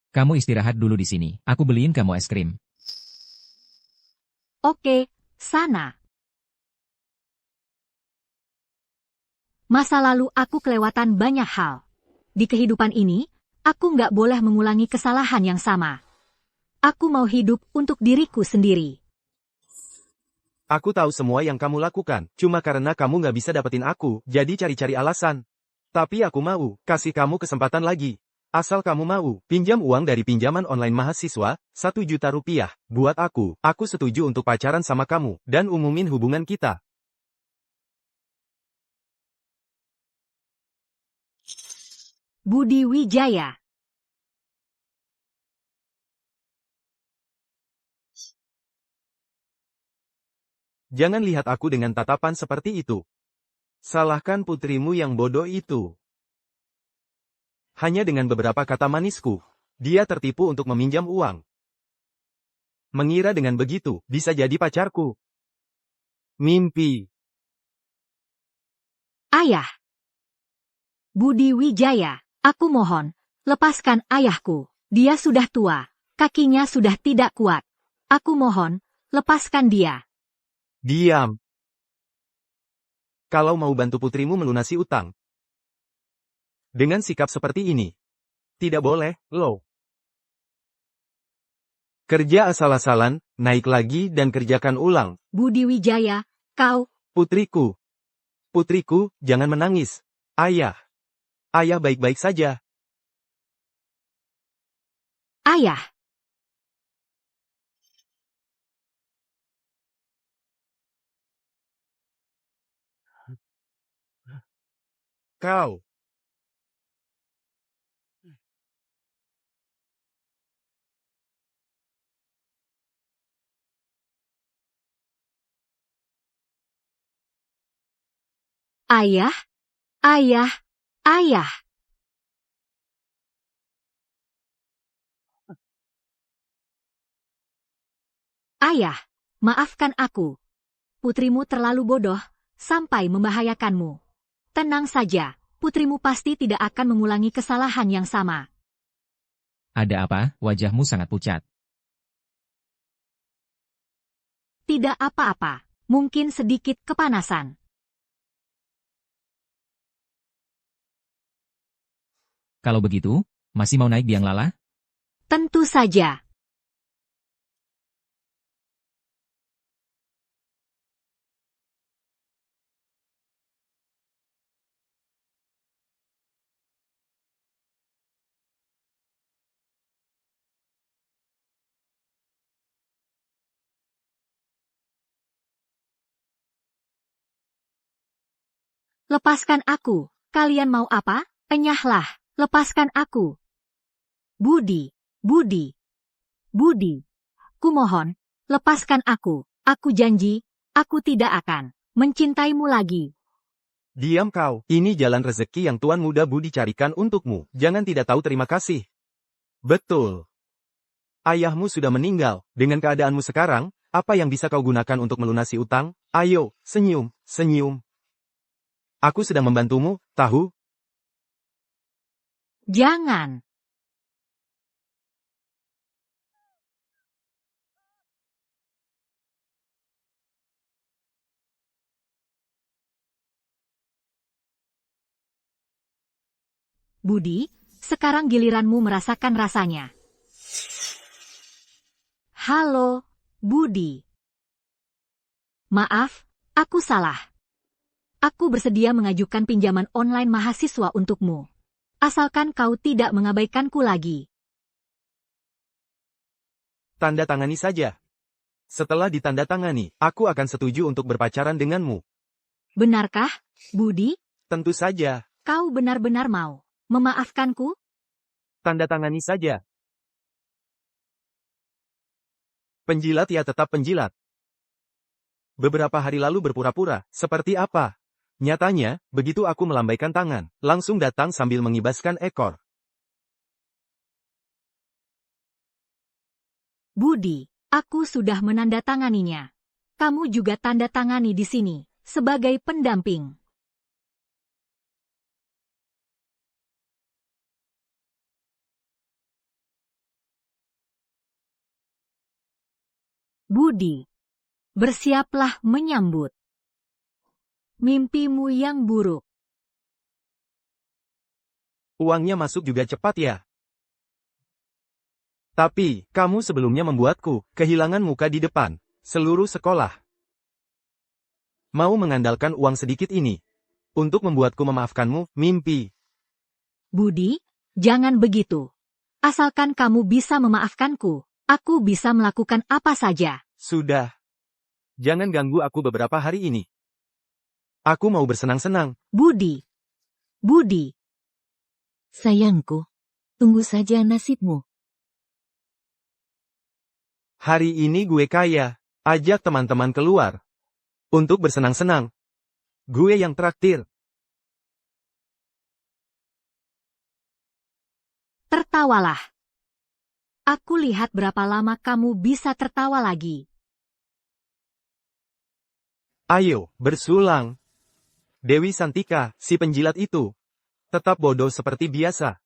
Kamu istirahat dulu di sini. Aku beliin kamu es krim. Oke, sana. Masa lalu aku kelewatan banyak hal. Di kehidupan ini, aku nggak boleh mengulangi kesalahan yang sama. Aku mau hidup untuk diriku sendiri. Aku tahu semua yang kamu lakukan. Cuma karena kamu nggak bisa dapetin aku, jadi cari-cari alasan. Tapi aku mau kasih kamu kesempatan lagi. Asal kamu mau pinjam uang dari pinjaman online mahasiswa, 1 juta rupiah. Buat aku setuju untuk pacaran sama kamu, dan umumin hubungan kita. Budi Wijaya. Jangan lihat aku dengan tatapan seperti itu. Salahkan putrimu yang bodoh itu. Hanya dengan beberapa kata manisku, dia tertipu untuk meminjam uang. Mengira dengan begitu, bisa jadi pacarku. Mimpi. Ayah. Budi Wijaya, aku mohon, lepaskan ayahku. Dia sudah tua, kakinya sudah tidak kuat. Aku mohon, lepaskan dia. Diam. Kalau mau bantu putrimu melunasi utang. Dengan sikap seperti ini. Tidak boleh, lo. Kerja asal-asalan, naik lagi dan kerjakan ulang. Budi Wijaya, kau, Putriku. Putriku, jangan menangis. Ayah. Ayah baik-baik saja. ayah. Kau. Ayah, ayah, ayah. Ayah, maafkan aku. Putrimu terlalu bodoh, sampai membahayakanmu. Tenang saja, putrimu pasti tidak akan mengulangi kesalahan yang sama. Ada apa? Wajahmu sangat pucat. Tidak apa-apa, mungkin sedikit kepanasan. Kalau begitu, masih mau naik biang lala? Tentu saja. Lepaskan aku, kalian mau apa? Enyahlah, lepaskan aku. Budi, Budi, Budi. Kumohon, lepaskan aku. Aku janji, aku tidak akan mencintaimu lagi. Diam kau. Ini jalan rezeki yang Tuan Muda Budi carikan untukmu. Jangan tidak tahu terima kasih. Betul. Ayahmu sudah meninggal. Dengan keadaanmu sekarang, apa yang bisa kau gunakan untuk melunasi utang? Ayo, senyum, senyum. Aku sedang membantumu, tahu? Jangan. Budi, sekarang giliranmu merasakan rasanya. Halo, Budi. Maaf, aku salah. Aku bersedia mengajukan pinjaman online mahasiswa untukmu. Asalkan kau tidak mengabaikanku lagi. Tanda tangani saja. Setelah ditandatangani, aku akan setuju untuk berpacaran denganmu. Benarkah, Budi? Tentu saja. Kau benar-benar mau memaafkanku? Tanda tangani saja. Penjilat ya tetap penjilat. Beberapa hari lalu berpura-pura, seperti apa? Nyatanya, begitu aku melambaikan tangan, langsung datang sambil mengibaskan ekor. Budi, aku sudah menandatanganinya. Kamu juga tanda tangani di sini, sebagai pendamping. Budi, bersiaplah menyambut mimpimu yang buruk. Uangnya masuk juga cepat ya. Tapi, kamu sebelumnya membuatku kehilangan muka di depan seluruh sekolah. Mau mengandalkan uang sedikit ini untuk membuatku memaafkanmu, mimpi. Budi, jangan begitu. Asalkan kamu bisa memaafkanku, aku bisa melakukan apa saja. Sudah. Jangan ganggu aku beberapa hari ini. Aku mau bersenang-senang. Budi, Budi, Sayangku, tunggu saja nasibmu. Hari ini gue kaya. Ajak teman-teman keluar. Untuk bersenang-senang. Gue yang traktir. tertawalah. Aku lihat berapa lama kamu bisa tertawa lagi. Ayo, bersulang. Dewi Santika, si penjilat itu. Tetap bodoh seperti biasa.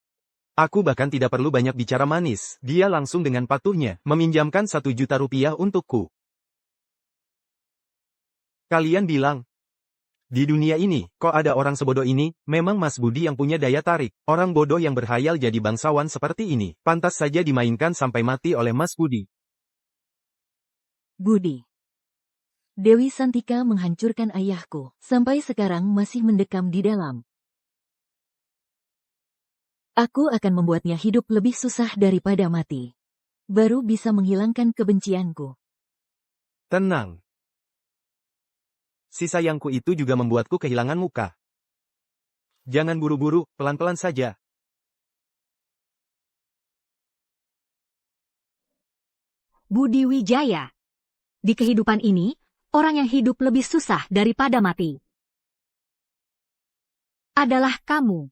Aku bahkan tidak perlu banyak bicara manis. Dia langsung dengan patuhnya, meminjamkan 1 juta rupiah untukku. Kalian bilang, Di dunia ini, kok ada orang sebodoh ini? Memang Mas Budi yang punya daya tarik. Orang bodoh yang berhayal jadi bangsawan seperti ini. Pantas saja dimainkan sampai mati oleh Mas Budi. Budi. Dewi Santika menghancurkan ayahku. Sampai sekarang masih mendekam di dalam. Aku akan membuatnya hidup lebih susah daripada mati. Baru bisa menghilangkan kebencianku. Tenang. Si sayangku itu juga membuatku kehilangan muka. Jangan buru-buru, pelan-pelan saja. Budi Wijaya. Di kehidupan ini, orang yang hidup lebih susah daripada mati adalah kamu.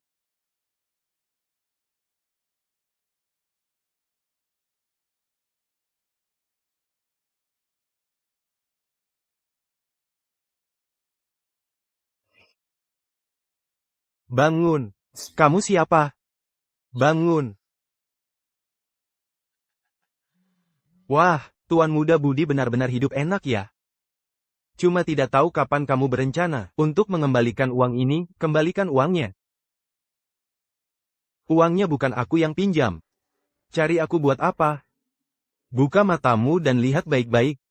Bangun. Kamu siapa? Bangun. Wah, Tuan Muda Budi benar-benar hidup enak ya. Cuma tidak tahu kapan kamu berencana untuk mengembalikan uang ini, kembalikan uangnya. Uangnya bukan aku yang pinjam. Cari aku buat apa? Buka matamu dan lihat baik-baik.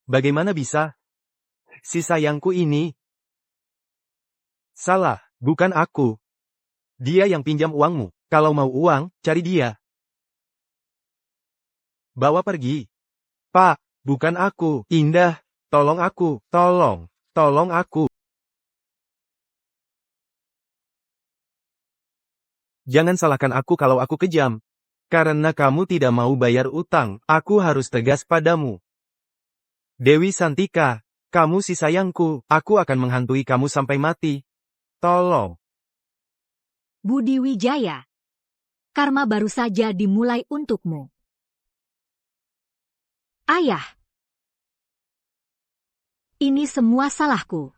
Bagaimana bisa? Si sayangku ini. Salah, bukan aku. Dia yang pinjam uangmu. Kalau mau uang, cari dia. Bawa pergi. Pak, bukan aku. Indah, tolong aku. Tolong aku. Jangan salahkan aku kalau aku kejam. Karena kamu tidak mau bayar utang, aku harus tegas padamu. Dewi Santika, kamu si sayangku, aku akan menghantui kamu sampai mati. Tolong. Budi Wijaya. Karma baru saja dimulai untukmu. Ayah. Ini semua salahku.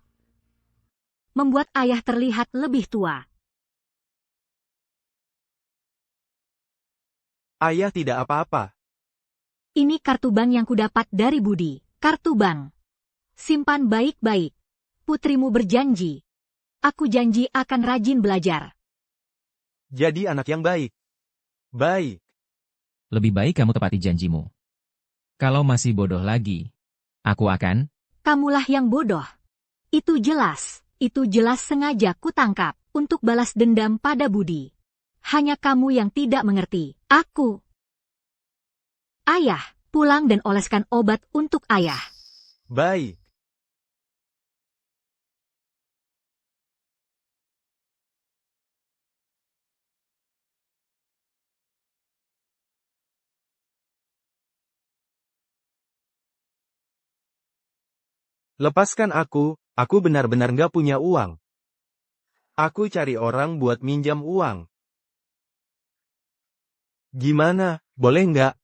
Membuat ayah terlihat lebih tua. Ayah tidak apa-apa. Ini kartu bank yang kudapat dari Budi. Kartu bank. Simpan baik-baik. Putrimu berjanji. Aku janji akan rajin belajar. Jadi anak yang baik. Baik. Lebih baik kamu tepati janjimu. Kalau masih bodoh lagi, aku akan... Kamulah yang bodoh. Itu jelas sengaja kutangkap untuk balas dendam pada Budi. Hanya kamu yang tidak mengerti. Aku. Ayah, pulang dan oleskan obat untuk ayah. Baik. Lepaskan aku benar-benar nggak punya uang. Aku cari orang buat minjam uang. Gimana, boleh nggak?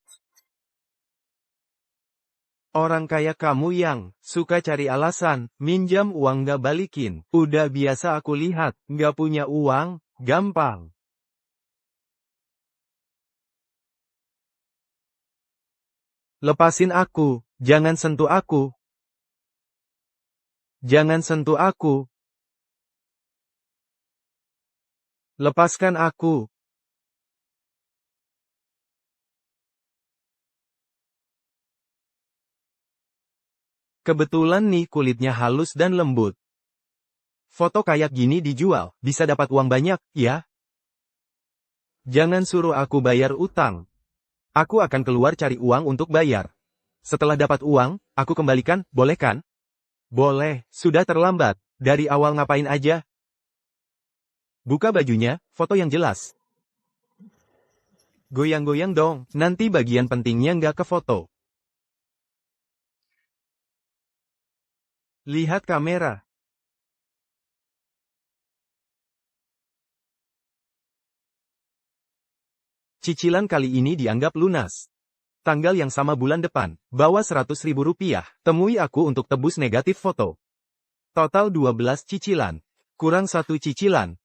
Orang kayak kamu yang suka cari alasan, minjam uang nggak balikin. Udah biasa aku lihat, nggak punya uang, gampang. Lepasin aku, jangan sentuh aku. Jangan sentuh aku. Lepaskan aku. Kebetulan nih kulitnya halus dan lembut. Foto kayak gini dijual, bisa dapat uang banyak, ya? Jangan suruh aku bayar utang. Aku akan keluar cari uang untuk bayar. Setelah dapat uang, aku kembalikan, boleh kan? Boleh, sudah terlambat. Dari awal ngapain aja? Buka bajunya, foto yang jelas. Goyang-goyang dong, nanti bagian pentingnya nggak kefoto. Lihat kamera. Cicilan kali ini dianggap lunas. Tanggal yang sama bulan depan, bawa 100.000 rupiah, temui aku untuk tebus negatif foto. Total 12 cicilan. Kurang 1 cicilan.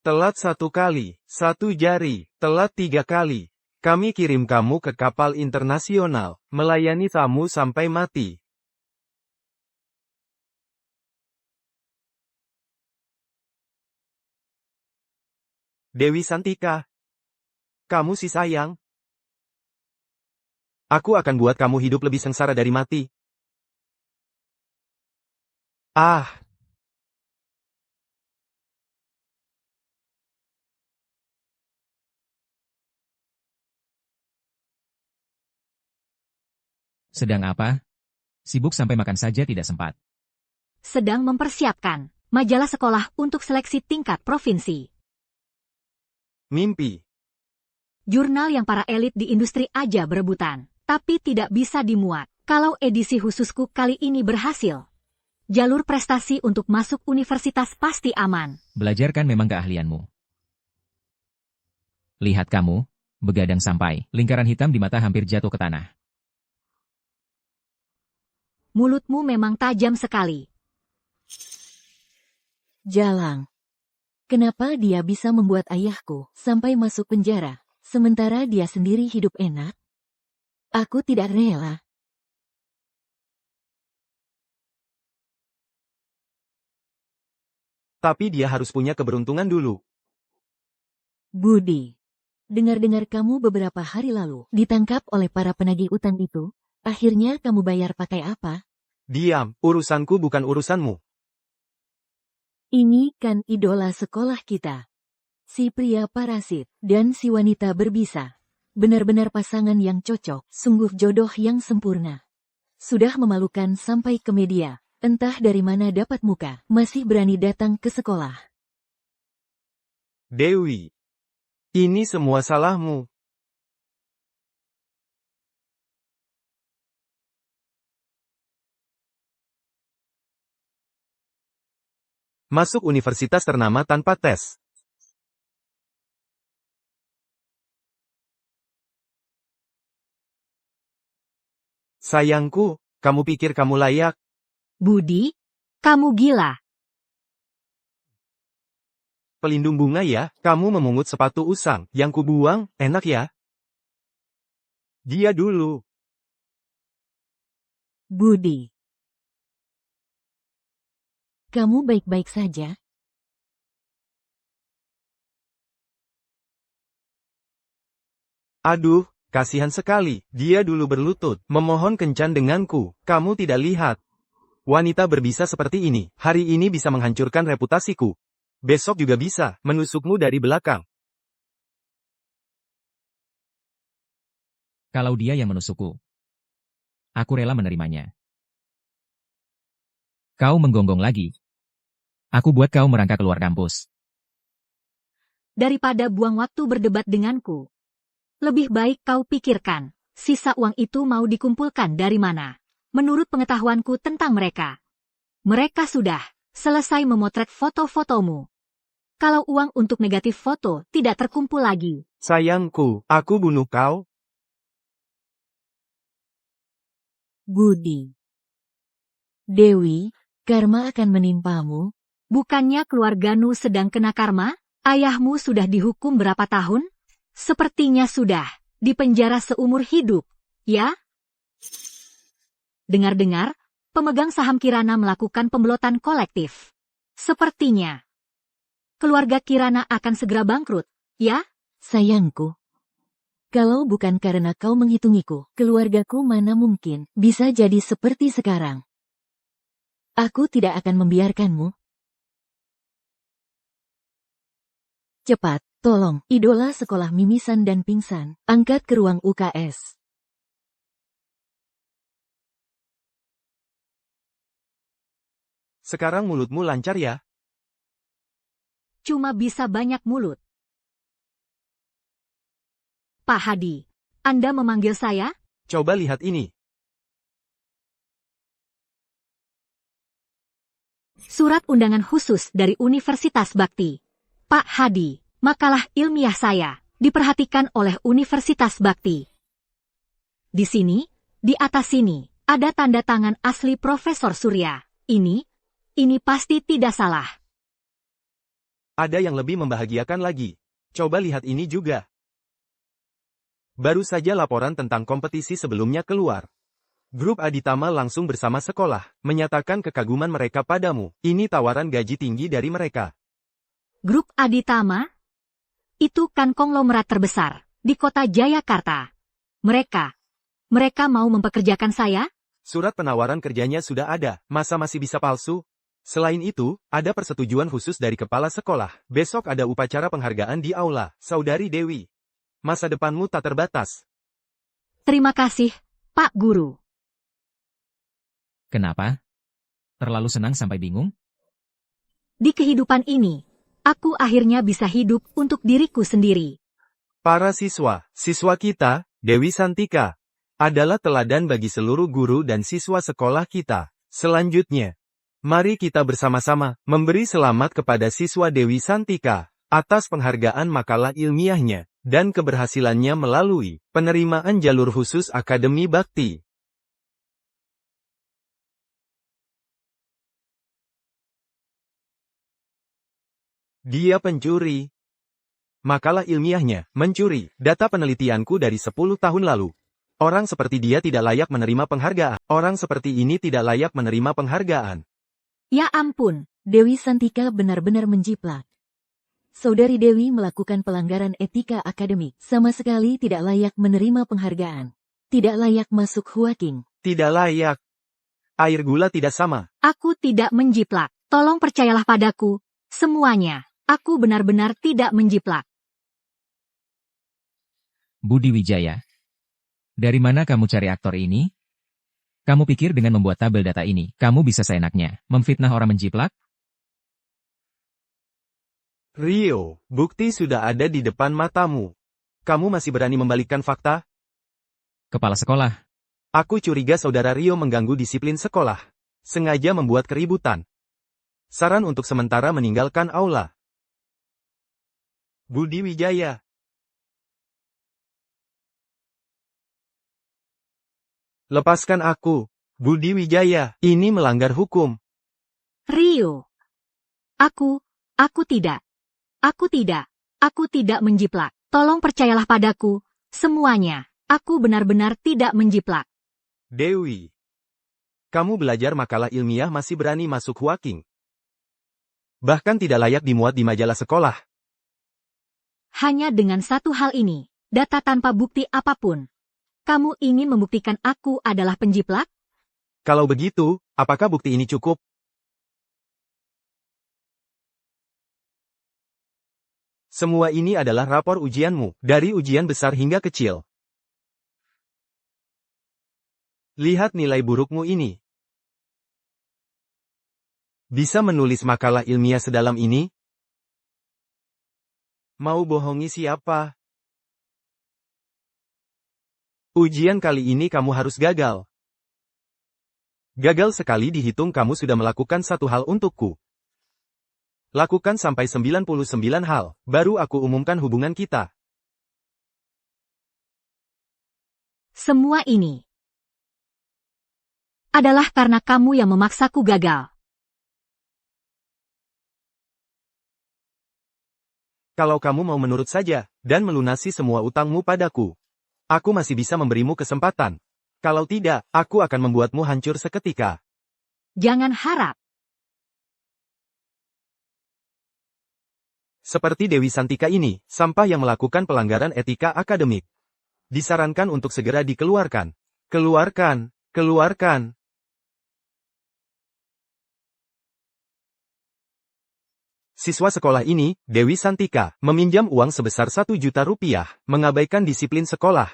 Telat 1 kali, 1 jari, telat 3 kali. Kami kirim kamu ke kapal internasional, melayani tamu sampai mati. Dewi Santika. Kamu si sayang. Aku akan buat kamu hidup lebih sengsara dari mati. Ah. Sedang apa? Sibuk sampai makan saja tidak sempat. Sedang mempersiapkan majalah sekolah untuk seleksi tingkat provinsi. Mimpi. Jurnal yang para elit di industri aja berebutan, tapi tidak bisa dimuat kalau edisi khususku kali ini berhasil. Jalur prestasi untuk masuk universitas pasti aman. Belajar kan memang keahlianmu. Lihat kamu, begadang sampai lingkaran hitam di mata hampir jatuh ke tanah. Mulutmu memang tajam sekali. Jalang. Kenapa dia bisa membuat ayahku sampai masuk penjara, sementara dia sendiri hidup enak? Aku tidak rela. Tapi dia harus punya keberuntungan dulu. Budi. Dengar-dengar kamu beberapa hari lalu ditangkap oleh para penagih utang itu. Akhirnya kamu bayar pakai apa? Diam, urusanku bukan urusanmu. Ini kan idola sekolah kita. Si pria parasit dan si wanita berbisa. Benar-benar pasangan yang cocok, sungguh jodoh yang sempurna. Sudah memalukan sampai ke media. Entah dari mana dapat muka, masih berani datang ke sekolah. Dewi. Ini semua salahmu. Masuk universitas ternama tanpa tes. Sayangku, kamu pikir kamu layak? Budi, kamu gila. Pelindung bunga ya, kamu memungut sepatu usang, yang kubuang, enak ya? Dia dulu. Budi. Kamu baik-baik saja? Aduh, kasihan sekali, dia dulu berlutut, memohon kencan denganku, kamu tidak lihat. Wanita berbisa seperti ini, hari ini bisa menghancurkan reputasiku. Besok juga bisa, menusukmu dari belakang. Kalau dia yang menusukku, aku rela menerimanya. Kau menggonggong lagi. Aku buat kau merangkak keluar kampus. Daripada buang waktu berdebat denganku, lebih baik kau pikirkan, sisa uang itu mau dikumpulkan dari mana. Menurut pengetahuanku tentang mereka, mereka sudah selesai memotret foto-fotomu. Kalau uang untuk negatif foto tidak terkumpul lagi. Sayangku, aku bunuh kau. Budi. Dewi, karma akan menimpamu. Bukannya keluargamu sedang kena karma? Ayahmu sudah dihukum berapa tahun? Sepertinya sudah dipenjara seumur hidup, ya? Dengar-dengar, pemegang saham Kirana melakukan pembelotan kolektif. Sepertinya keluarga Kirana akan segera bangkrut, ya? Sayangku. Kalau bukan karena kau menghitungiku, keluargaku mana mungkin bisa jadi seperti sekarang. Aku tidak akan membiarkanmu. Cepat, tolong, idola sekolah mimisan dan pingsan, angkat ke ruang UKS. Sekarang mulutmu lancar ya? Cuma bisa banyak mulut. Pak Hadi, Anda memanggil saya? Coba lihat ini. Surat undangan khusus dari Universitas Bakti. Pak Hadi, makalah ilmiah saya diperhatikan oleh Universitas Bakti. Di sini, di atas sini, ada tanda tangan asli Profesor Surya. Ini pasti tidak salah. Ada yang lebih membahagiakan lagi. Coba lihat ini juga. Baru saja laporan tentang kompetisi sebelumnya keluar. Grup Aditama langsung bersama sekolah, menyatakan kekaguman mereka padamu. Ini tawaran gaji tinggi dari mereka. Grup Aditama? Itu kan konglomerat terbesar di kota Jayakarta. Mereka mau mempekerjakan saya? Surat penawaran kerjanya sudah ada, masa masih bisa palsu? Selain itu, ada persetujuan khusus dari kepala sekolah. Besok ada upacara penghargaan di aula, Saudari Dewi. Masa depanmu tak terbatas. Terima kasih, Pak Guru. Kenapa? Terlalu senang sampai bingung? Di kehidupan ini, aku akhirnya bisa hidup untuk diriku sendiri. Para siswa kita, Dewi Santika, adalah teladan bagi seluruh guru dan siswa sekolah kita. Selanjutnya, mari kita bersama-sama memberi selamat kepada siswa Dewi Santika atas penghargaan makalah ilmiahnya dan keberhasilannya melalui penerimaan jalur khusus Akademi Bakti. Dia pencuri. Makalah ilmiahnya mencuri data penelitianku dari 10 tahun lalu. Orang seperti dia tidak layak menerima penghargaan. Orang seperti ini tidak layak menerima penghargaan. Ya ampun, Dewi Santika benar-benar menjiplak. Saudari Dewi melakukan pelanggaran etika akademik. Sama sekali tidak layak menerima penghargaan. Tidak layak masuk Huaking. Tidak layak. Air gula tidak sama. aku tidak menjiplak. Tolong percayalah padaku, semuanya. Aku benar-benar tidak menjiplak. Budi Wijaya. Dari mana kamu cari aktor ini? Kamu pikir dengan membuat tabel data ini, kamu bisa seenaknya memfitnah orang menjiplak? Rio, bukti sudah ada di depan matamu. Kamu masih berani membalikkan fakta? Kepala sekolah. Aku curiga saudara Rio mengganggu disiplin sekolah. Sengaja membuat keributan. Saran untuk sementara meninggalkan aula. Budi Wijaya. Lepaskan aku, Budi Wijaya. Ini melanggar hukum. Rio. Aku tidak. Aku tidak menjiplak. Tolong percayalah padaku, semuanya. Aku benar-benar tidak menjiplak. Dewi. Kamu belajar makalah ilmiah masih berani masuk Huaking. Bahkan tidak layak dimuat di majalah sekolah. Hanya dengan satu hal ini, data tanpa bukti apapun. Kamu ingin membuktikan aku adalah penjiplak? Kalau begitu, apakah bukti ini cukup? Semua ini adalah rapor ujianmu, dari ujian besar hingga kecil. Lihat nilai burukmu ini. Bisa menulis makalah ilmiah sedalam ini? Mau bohongi siapa? Ujian kali ini kamu harus gagal. Gagal sekali dihitung kamu sudah melakukan satu hal untukku. Lakukan sampai 99 hal, baru aku umumkan hubungan kita. Semua ini adalah karena kamu yang memaksaku gagal. Kalau kamu mau menurut saja, dan melunasi semua utangmu padaku, aku masih bisa memberimu kesempatan. Kalau tidak, aku akan membuatmu hancur seketika. Jangan harap. Seperti Dewi Santika ini, sampah yang melakukan pelanggaran etika akademik. Disarankan untuk segera dikeluarkan. Keluarkan. Siswa sekolah ini, Dewi Santika, meminjam uang sebesar 1 juta rupiah, mengabaikan disiplin sekolah.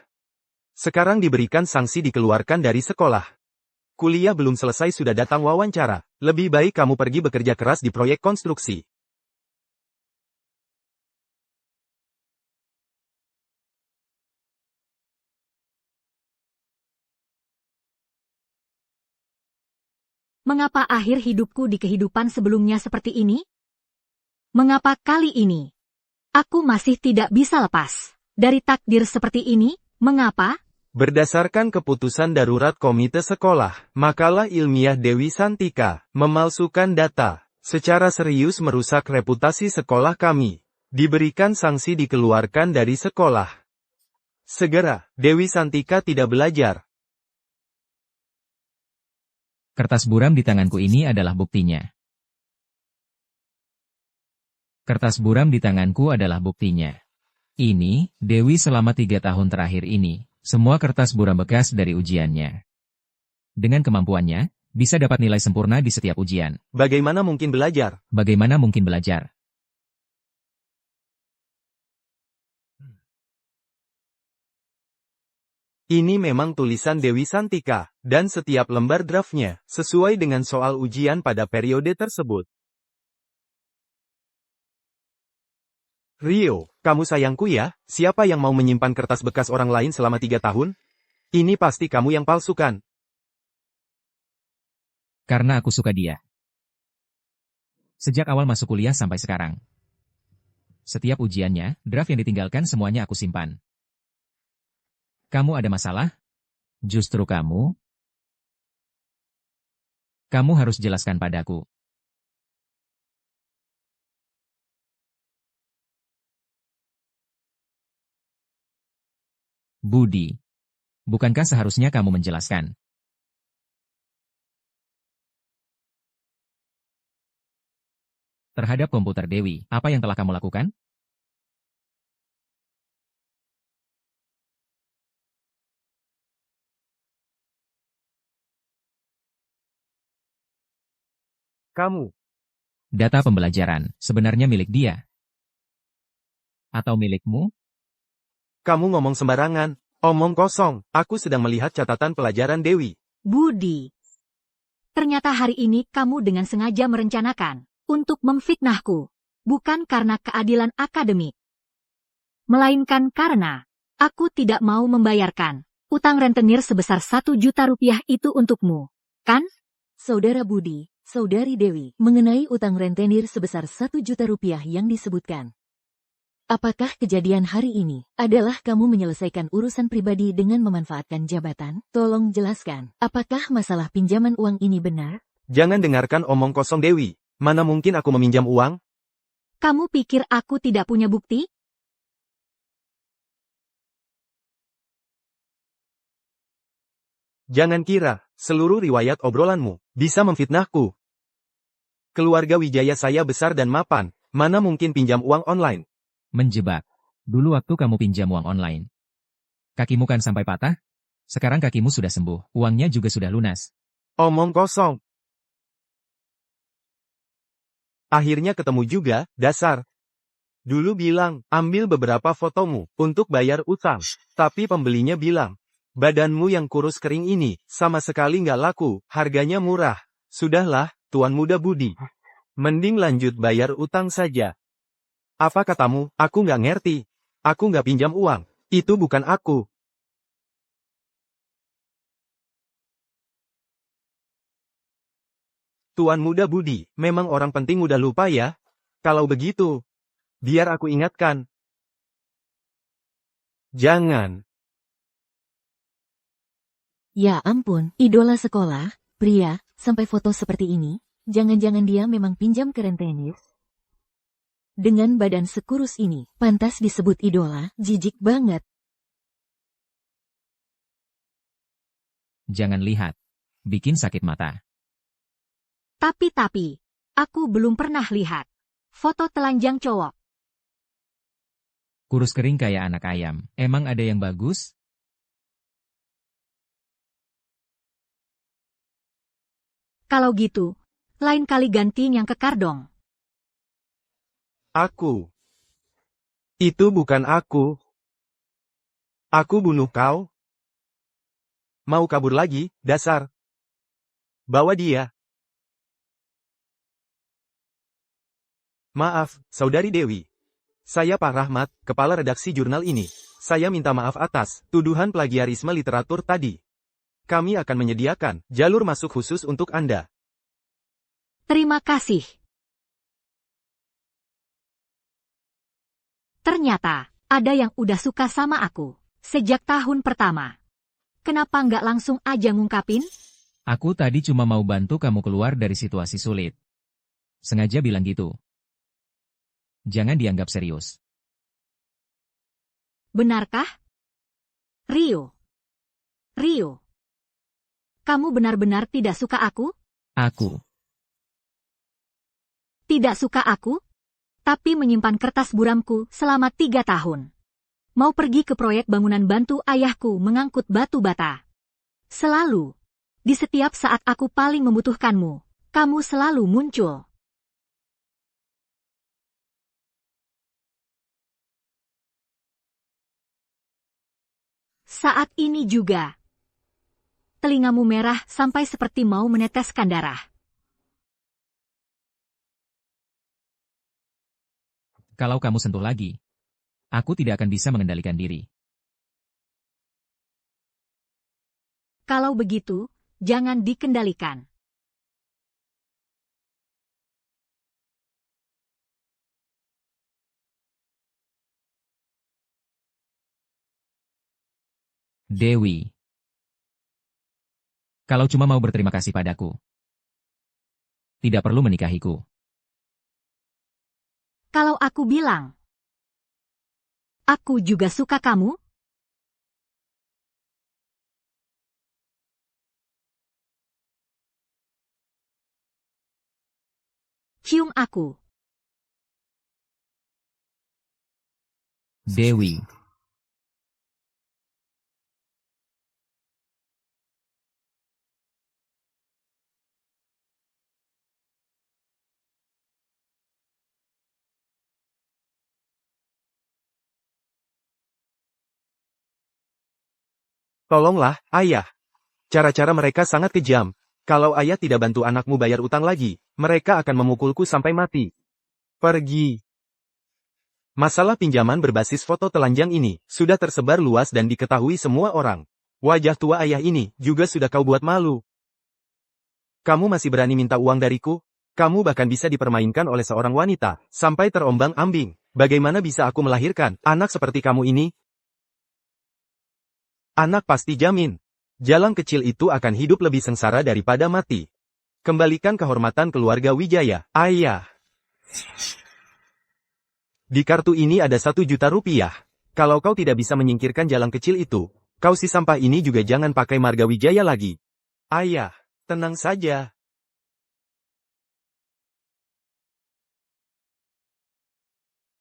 Sekarang diberikan sanksi dikeluarkan dari sekolah. Kuliah belum selesai sudah datang wawancara. Lebih baik kamu pergi bekerja keras di proyek konstruksi. Mengapa akhir hidupku di kehidupan sebelumnya seperti ini? Mengapa kali ini aku masih tidak bisa lepas dari takdir seperti ini? Mengapa? Berdasarkan keputusan darurat komite sekolah, makalah ilmiah Dewi Santika memalsukan data. secara serius merusak reputasi sekolah kami. Diberikan sanksi dikeluarkan dari sekolah. Segera, Dewi Santika tidak belajar. Kertas buram di tanganku ini adalah buktinya. Kertas buram di tanganku adalah buktinya. Ini, Dewi selama 3 tahun terakhir ini, semua kertas buram bekas dari ujiannya. Dengan kemampuannya, bisa dapat nilai sempurna di setiap ujian. Bagaimana mungkin belajar? Bagaimana mungkin belajar? Ini memang tulisan Dewi Santika, dan setiap lembar draftnya, sesuai dengan soal ujian pada periode tersebut. Rio, kamu sayangku ya, siapa yang mau menyimpan kertas bekas orang lain selama 3 tahun? Ini pasti kamu yang palsukan. Karena aku suka dia. Sejak awal masuk kuliah sampai sekarang. Setiap ujiannya, draft yang ditinggalkan semuanya aku simpan. Kamu ada masalah? Justru kamu? Kamu harus jelaskan padaku. Budi, bukankah seharusnya kamu menjelaskan? Terhadap komputer Dewi, apa yang telah kamu lakukan? Kamu. Data pembelajaran, sebenarnya milik dia. Atau milikmu? Kamu ngomong sembarangan. Omong kosong. Aku sedang melihat catatan pelajaran Dewi. Budi. Ternyata hari ini kamu dengan sengaja merencanakan untuk memfitnahku. Bukan karena keadilan akademik. Melainkan karena aku tidak mau membayarkan utang rentenir sebesar 1 juta rupiah itu untukmu. Kan? Saudara Budi, Saudari Dewi, mengenai utang rentenir sebesar 1 juta rupiah yang disebutkan. Apakah kejadian hari ini adalah kamu menyelesaikan urusan pribadi dengan memanfaatkan jabatan? Tolong jelaskan, apakah masalah pinjaman uang ini benar? Jangan dengarkan omong kosong Dewi. Mana mungkin aku meminjam uang? Kamu pikir aku tidak punya bukti? Jangan kira, seluruh riwayat obrolanmu bisa memfitnahku. Keluarga Wijaya saya besar dan mapan, mana mungkin pinjam uang online? Menjebak. Dulu waktu kamu pinjam uang online. Kakimu kan sampai patah? Sekarang kakimu sudah sembuh, uangnya juga sudah lunas. Omong kosong. Akhirnya ketemu juga, dasar. Dulu bilang, ambil beberapa fotomu untuk bayar utang. Tapi pembelinya bilang, badanmu yang kurus kering ini, sama sekali nggak laku, harganya murah. Sudahlah, Tuan Muda Budi. Mending lanjut bayar utang saja. Apa katamu? Aku nggak ngerti. Aku nggak pinjam uang. Itu bukan aku. Tuan Muda Budi, memang orang penting mudah lupa ya? Kalau begitu, biar aku ingatkan. Jangan. Ya ampun, idola sekolah, pria, sampai foto seperti ini, jangan-jangan dia memang pinjam ke rentenir. Dengan badan sekurus ini, pantas disebut idola, jijik banget. Jangan lihat. Bikin sakit mata. Tapi, aku belum pernah lihat foto telanjang cowok. Kurus kering kayak anak ayam. Emang ada yang bagus? Kalau gitu, lain kali ganti yang kekar dong. Aku. Itu bukan aku. Aku bunuh kau. Mau kabur lagi, dasar. Bawa dia. Maaf, Saudari Dewi. Saya Pak Rahmat, kepala redaksi jurnal ini. Saya minta maaf atas tuduhan plagiarisme literatur tadi. Kami akan menyediakan jalur masuk khusus untuk Anda. Terima kasih. Ternyata, ada yang udah suka sama aku sejak tahun pertama. Kenapa nggak langsung aja ngungkapin? Aku tadi cuma mau bantu kamu keluar dari situasi sulit. Sengaja bilang gitu. Jangan dianggap serius. Benarkah? Rio. Rio. Kamu benar-benar tidak suka aku? Aku. Tidak suka aku? Tapi menyimpan kertas buramku selama 3 tahun. Mau pergi ke proyek bangunan bantu ayahku mengangkut batu bata. Selalu. Di setiap saat aku paling membutuhkanmu, kamu selalu muncul. Saat ini juga. Telingamu merah sampai seperti mau meneteskan darah. Kalau kamu sentuh lagi, aku tidak akan bisa mengendalikan diri. Kalau begitu, jangan dikendalikan. Dewi. Kalau cuma mau berterima kasih padaku, tidak perlu menikahiku. Kalau aku bilang, aku juga suka kamu? Cium aku. Dewi. Tolonglah, ayah. Cara-cara mereka sangat kejam. Kalau ayah tidak bantu anakmu bayar utang lagi, mereka akan memukulku sampai mati. Pergi. Masalah pinjaman berbasis foto telanjang ini sudah tersebar luas dan diketahui semua orang. Wajah tua ayah ini juga sudah kau buat malu. Kamu masih berani minta uang dariku? Kamu bahkan bisa dipermainkan oleh seorang wanita, sampai terombang-ambing. Bagaimana bisa aku melahirkan anak seperti kamu ini? Anak pasti jamin. Jalang kecil itu akan hidup lebih sengsara daripada mati. Kembalikan kehormatan keluarga Wijaya, ayah. Di kartu ini ada 1 juta rupiah. Kalau kau tidak bisa menyingkirkan jalang kecil itu, kau si sampah ini juga jangan pakai marga Wijaya lagi. Ayah, tenang saja.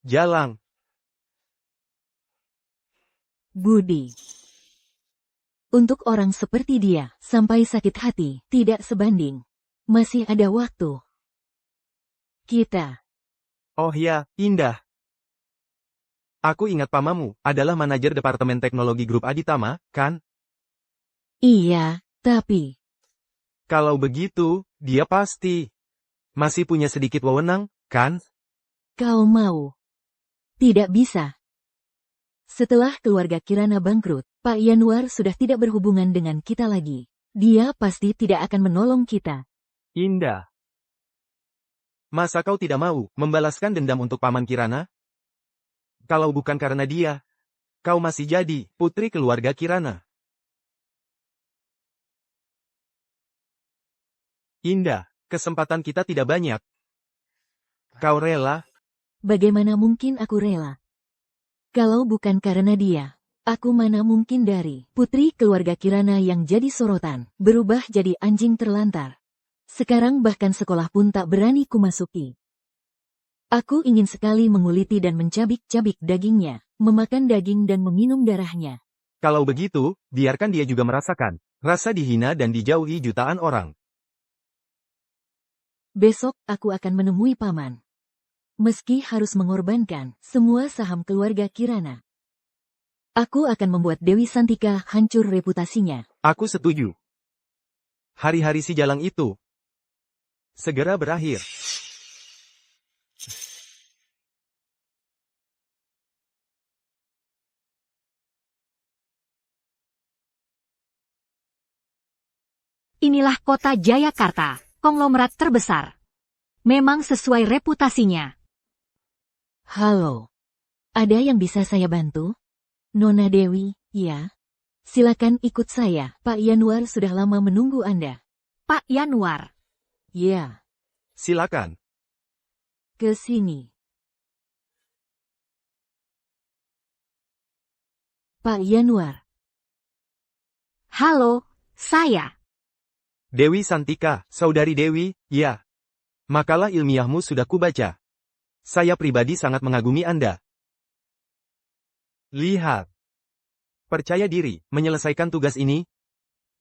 Jalang. Budi. Untuk orang seperti dia, sampai sakit hati, tidak sebanding. Masih ada waktu. Kita. Oh ya, Indah. Aku ingat pamamu, adalah manajer Departemen Teknologi Grup Aditama, kan? Iya, tapi. Kalau begitu, dia pasti masih punya sedikit wewenang, kan? Kau mau. Tidak bisa. Setelah keluarga Kirana bangkrut, Pak Yanuar sudah tidak berhubungan dengan kita lagi. Dia pasti tidak akan menolong kita. Indah. Masa kau tidak mau membalaskan dendam untuk Paman Kirana? Kalau bukan karena dia, kau masih jadi putri keluarga Kirana. Indah, kesempatan kita tidak banyak. Kau rela? Bagaimana mungkin aku rela? Kalau bukan karena dia, aku mana mungkin dari putri keluarga Kirana yang jadi sorotan, berubah jadi anjing terlantar. Sekarang bahkan sekolah pun tak berani kumasuki. Aku ingin sekali menguliti dan mencabik-cabik dagingnya, memakan daging dan meminum darahnya. Kalau begitu, biarkan dia juga merasakan rasa dihina dan dijauhi jutaan orang. Besok aku akan menemui paman. Meski harus mengorbankan semua saham keluarga Kirana. Aku akan membuat Dewi Santika hancur reputasinya. Aku setuju. Hari-hari si jalang itu segera berakhir. Inilah kota Jayakarta, konglomerat terbesar. Memang sesuai reputasinya. Halo. Ada yang bisa saya bantu? Nona Dewi, ya. Silakan ikut saya. Pak Yanuar sudah lama menunggu Anda. Pak Yanuar. Ya. Silakan. Ke sini. Pak Yanuar. Halo, saya. Dewi Santika, Saudari Dewi, ya. Makalah ilmiahmu sudah kubaca. Saya pribadi sangat mengagumi Anda. Lihat. Percaya diri, menyelesaikan tugas ini,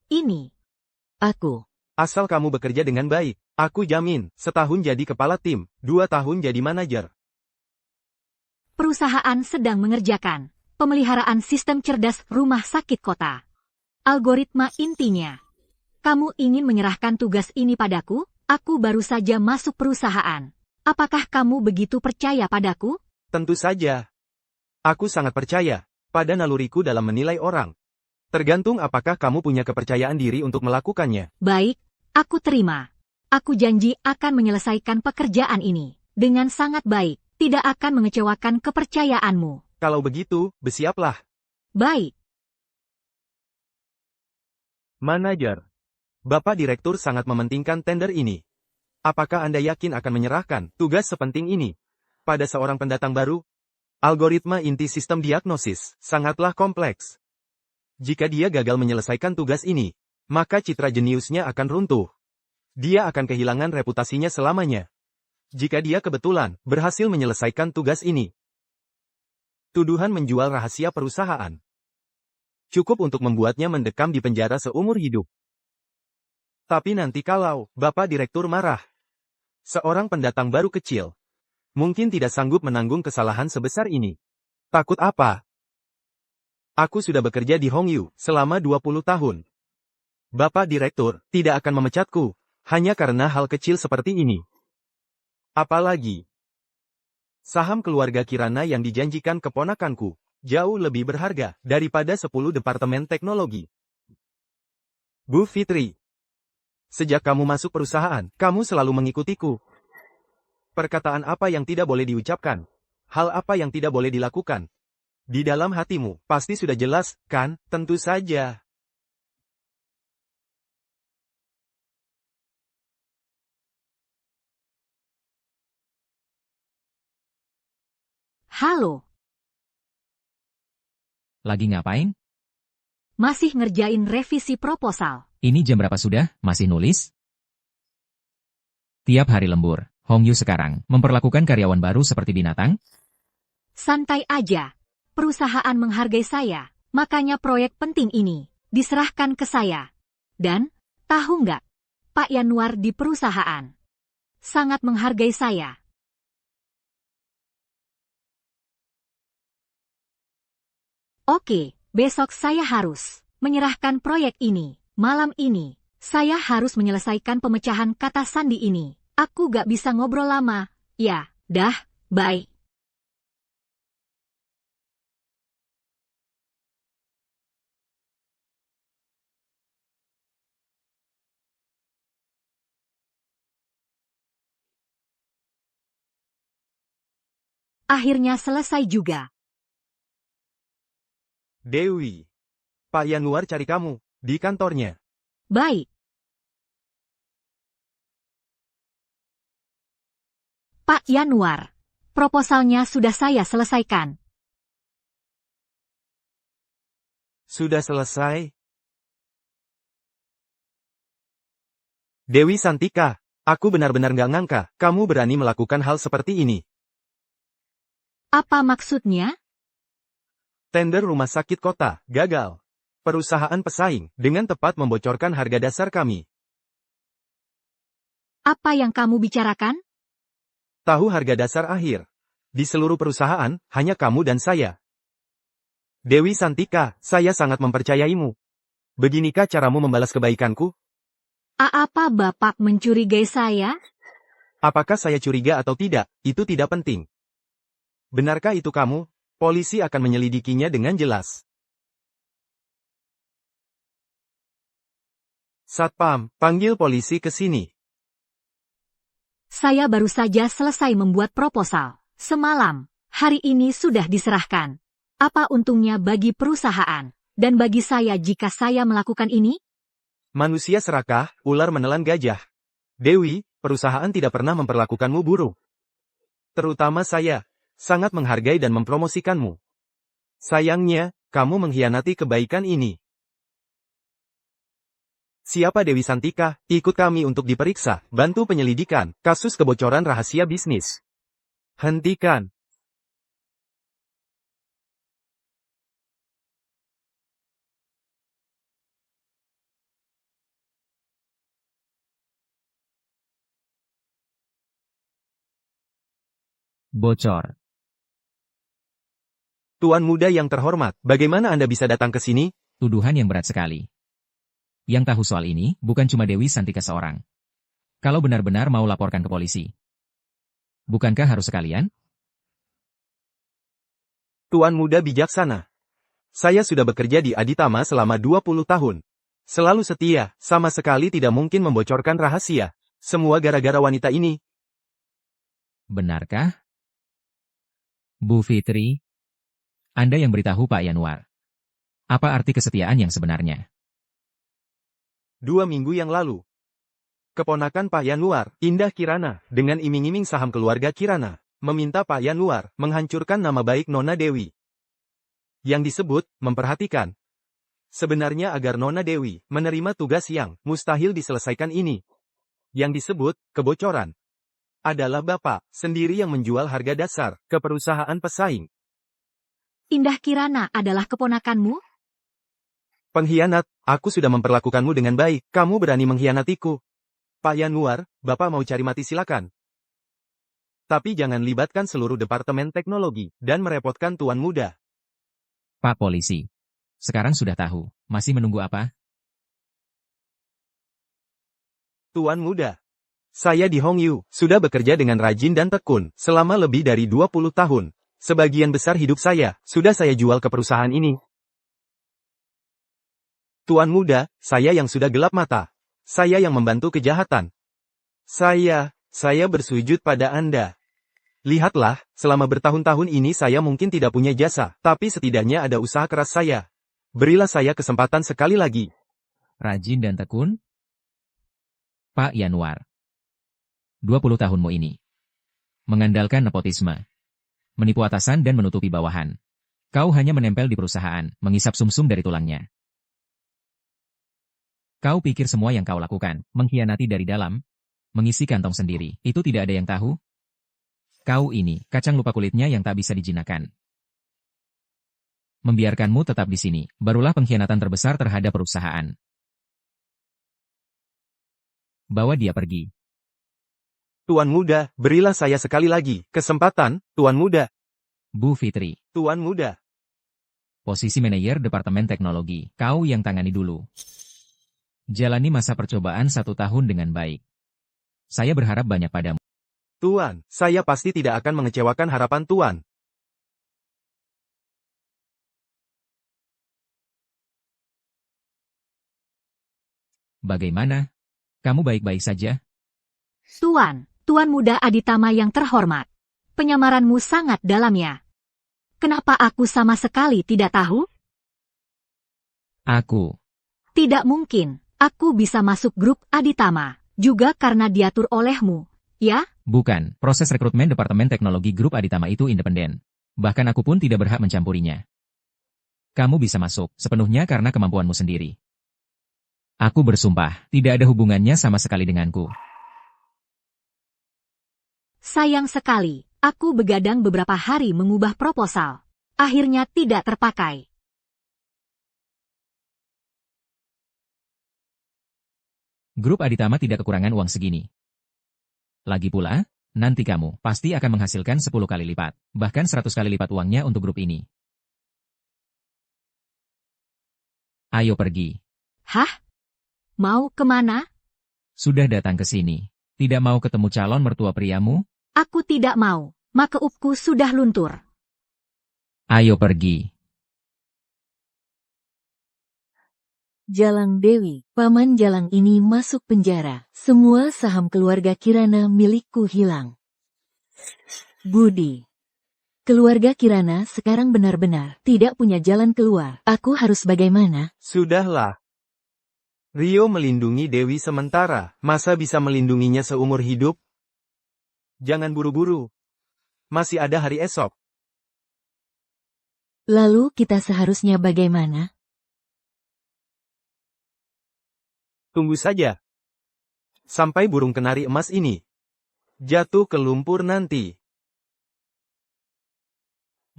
Ini. Aku. asal kamu bekerja dengan baik. Aku jamin, setahun jadi kepala tim, 2 tahun jadi manajer. Perusahaan sedang mengerjakan pemeliharaan sistem cerdas rumah sakit kota. Algoritma intinya. Kamu ingin menyerahkan tugas ini padaku? Aku baru saja masuk perusahaan. Apakah kamu begitu percaya padaku? Tentu saja. Aku sangat percaya pada naluriku dalam menilai orang. Tergantung apakah kamu punya kepercayaan diri untuk melakukannya. Baik, aku terima. Aku janji akan menyelesaikan pekerjaan ini dengan sangat baik. Tidak akan mengecewakan kepercayaanmu. Kalau begitu, bersiaplah. Baik. Manajer. Bapak Direktur sangat mementingkan tender ini. Apakah Anda yakin akan menyerahkan tugas sepenting ini pada seorang pendatang baru? Algoritma inti sistem diagnosis sangatlah kompleks. Jika dia gagal menyelesaikan tugas ini, maka citra jeniusnya akan runtuh. Dia akan kehilangan reputasinya selamanya. Jika dia kebetulan berhasil menyelesaikan tugas ini, tuduhan menjual rahasia perusahaan cukup untuk membuatnya mendekam di penjara seumur hidup. Tapi nanti kalau Bapak Direktur marah, seorang pendatang baru kecil mungkin tidak sanggup menanggung kesalahan sebesar ini. Takut apa? Aku sudah bekerja di Hongyu selama 20 tahun. Bapak Direktur tidak akan memecatku hanya karena hal kecil seperti ini. Apalagi, saham keluarga Kirana yang dijanjikan keponakanku jauh lebih berharga daripada 10 departemen teknologi. Bu Fitri, sejak kamu masuk perusahaan, kamu selalu mengikutiku. Perkataan apa yang tidak boleh diucapkan? Hal apa yang tidak boleh dilakukan? Di dalam hatimu, pasti sudah jelas, kan? Tentu saja. Halo, Lagi ngapain? masih ngerjain revisi proposal. Ini jam berapa sudah? Masih nulis? Tiap hari lembur, Hongyu sekarang memperlakukan karyawan baru seperti binatang? Santai aja. Perusahaan menghargai saya, makanya proyek penting ini diserahkan ke saya. Dan, tahu nggak, Pak Yanuar di perusahaan sangat menghargai saya. Oke, besok saya harus menyerahkan proyek ini. Malam ini, saya harus menyelesaikan pemecahan kata sandi ini. Aku gak bisa ngobrol lama. Ya, dah, bye. Akhirnya selesai juga. Dewi, Pak Yanuar cari kamu di kantornya. Baik. Pak Yanuar, proposalnya sudah saya selesaikan. Sudah selesai? Dewi Santika, aku benar-benar nggak ngangka kamu berani melakukan hal seperti ini. Apa maksudnya? Tender rumah sakit kota gagal. Perusahaan pesaing dengan tepat membocorkan harga dasar kami. Apa yang kamu bicarakan? Tahu harga dasar akhir. Di seluruh perusahaan, hanya kamu dan saya. Dewi Santika, saya sangat mempercayaimu. Beginikah caramu membalas kebaikanku? Apa Bapak mencurigai saya? Apakah saya curiga atau tidak, itu tidak penting. Benarkah itu kamu? Polisi akan menyelidikinya dengan jelas. Satpam, panggil polisi ke sini. Saya baru saja selesai membuat proposal. Semalam, hari ini sudah diserahkan. Apa untungnya bagi perusahaan, dan bagi saya jika saya melakukan ini? Manusia serakah, ular menelan gajah. Dewi, perusahaan tidak pernah memperlakukanmu buruk. Terutama saya, sangat menghargai dan mempromosikanmu. Sayangnya, kamu mengkhianati kebaikan ini. Siapa Dewi Santika? Ikut kami untuk diperiksa, bantu penyelidikan, kasus kebocoran rahasia bisnis. Hentikan. Bocor. Tuan muda yang terhormat, bagaimana Anda bisa datang ke sini? Tuduhan yang berat sekali. Yang tahu soal ini, bukan cuma Dewi Santika seorang. Kalau benar-benar mau laporkan ke polisi. Bukankah harus sekalian? Tuan muda bijaksana. Saya sudah bekerja di Aditama selama 20 tahun. Selalu setia, sama sekali tidak mungkin membocorkan rahasia. Semua gara-gara wanita ini. Benarkah? Bu Fitri, Anda yang beritahu Pak Yanuar. Apa arti kesetiaan yang sebenarnya? 2 minggu yang lalu. Keponakan Pak Yanuar, Indah Kirana, dengan iming-iming saham keluarga Kirana, meminta Pak Yanuar menghancurkan nama baik Nona Dewi. Yang disebut, memperhatikan. Sebenarnya agar Nona Dewi menerima tugas yang mustahil diselesaikan ini. Yang disebut, kebocoran. Adalah Bapak sendiri yang menjual harga dasar ke perusahaan pesaing. Indah Kirana adalah keponakanmu? Pengkhianat, aku sudah memperlakukanmu dengan baik, kamu berani mengkhianatiku. Pak Yanuar, Bapak mau cari mati silakan. Tapi jangan libatkan seluruh departemen teknologi dan merepotkan tuan muda. Pak Polisi. Sekarang sudah tahu, masih menunggu apa? Tuan muda. Saya di Hongyu, sudah bekerja dengan rajin dan tekun, selama lebih dari 20 tahun. Sebagian besar hidup saya, sudah saya jual ke perusahaan ini. Tuan muda, saya yang sudah gelap mata. Saya yang membantu kejahatan. Saya bersujud pada Anda. Lihatlah, selama bertahun-tahun ini saya mungkin tidak punya jasa, tapi setidaknya ada usaha keras saya. Berilah saya kesempatan sekali lagi. Rajin dan tekun? Pak Yanuar. 20 tahunmu ini. Mengandalkan nepotisme. Menipu atasan dan menutupi bawahan. Kau hanya menempel di perusahaan, mengisap sumsum dari tulangnya. Kau pikir semua yang kau lakukan, mengkhianati dari dalam, mengisi kantong sendiri, itu tidak ada yang tahu? Kau ini, kacang lupa kulitnya yang tak bisa dijinakkan. Membiarkanmu tetap di sini, barulah pengkhianatan terbesar terhadap perusahaan. Bawa dia pergi. Tuan muda, berilah saya sekali lagi kesempatan, Tuan muda. Bu Fitri. Tuan muda. Posisi manajer Departemen Teknologi, kau yang tangani dulu. Jalani masa percobaan 1 tahun dengan baik. Saya berharap banyak padamu. Tuan, saya pasti tidak akan mengecewakan harapan Tuan. Bagaimana? Kamu baik-baik saja? Tuan muda Aditama yang terhormat. Penyamaranmu sangat dalam ya. Kenapa aku sama sekali tidak tahu? Aku. Tidak mungkin, aku bisa masuk grup Aditama, juga karena diatur olehmu, ya? Bukan, proses rekrutmen Departemen Teknologi Grup Aditama itu independen. Bahkan aku pun tidak berhak mencampurinya. Kamu bisa masuk, sepenuhnya karena kemampuanmu sendiri. Aku bersumpah, tidak ada hubungannya sama sekali denganku. Sayang sekali, aku begadang beberapa hari mengubah proposal. Akhirnya tidak terpakai. Grup Aditama tidak kekurangan uang segini. Lagi pula, nanti kamu pasti akan menghasilkan 10 kali lipat, bahkan 100 kali lipat uangnya untuk grup ini. Ayo pergi. Hah? Mau kemana? Sudah datang ke sini. Tidak mau ketemu calon mertua priamu? Aku tidak mau, makeupku sudah luntur. Ayo pergi. Jalang Dewi, paman Jalang ini masuk penjara. Semua saham keluarga Kirana milikku hilang. Budi. Keluarga Kirana sekarang benar-benar tidak punya jalan keluar. Aku harus bagaimana? Sudahlah. Rio melindungi Dewi sementara, masa bisa melindunginya seumur hidup? Jangan buru-buru. Masih ada hari esok. Lalu kita seharusnya bagaimana? Tunggu saja. Sampai burung kenari emas ini jatuh ke lumpur nanti.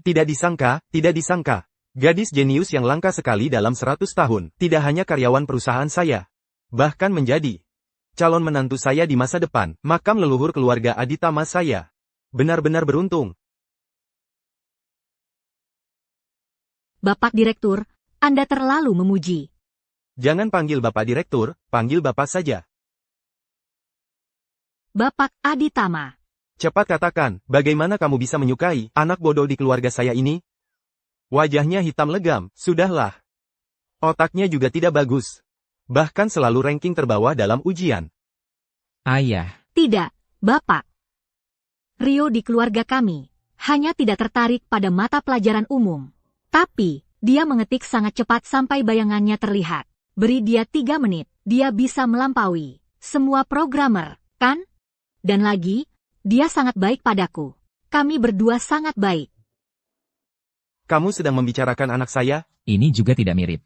Tidak disangka, tidak disangka. Gadis jenius yang langka sekali dalam 100 tahun, tidak hanya karyawan perusahaan saya, bahkan menjadi calon menantu saya di masa depan, makam leluhur keluarga Aditama saya. Benar-benar beruntung. Bapak Direktur, Anda terlalu memuji. Jangan panggil Bapak Direktur, panggil Bapak saja. Bapak Aditama. Cepat katakan, bagaimana kamu bisa menyukai anak bodoh di keluarga saya ini? Wajahnya hitam legam, sudahlah. Otaknya juga tidak bagus. Bahkan selalu ranking terbawah dalam ujian. Ayah, Tidak, Bapak. Rio di keluarga kami hanya tidak tertarik pada mata pelajaran umum. Tapi, dia mengetik sangat cepat sampai bayangannya terlihat. Beri dia 3 menit, dia bisa melampaui semua programmer, kan? Dan lagi, dia sangat baik padaku. Kami berdua sangat baik. Kamu sedang membicarakan anak saya? ini juga tidak mirip.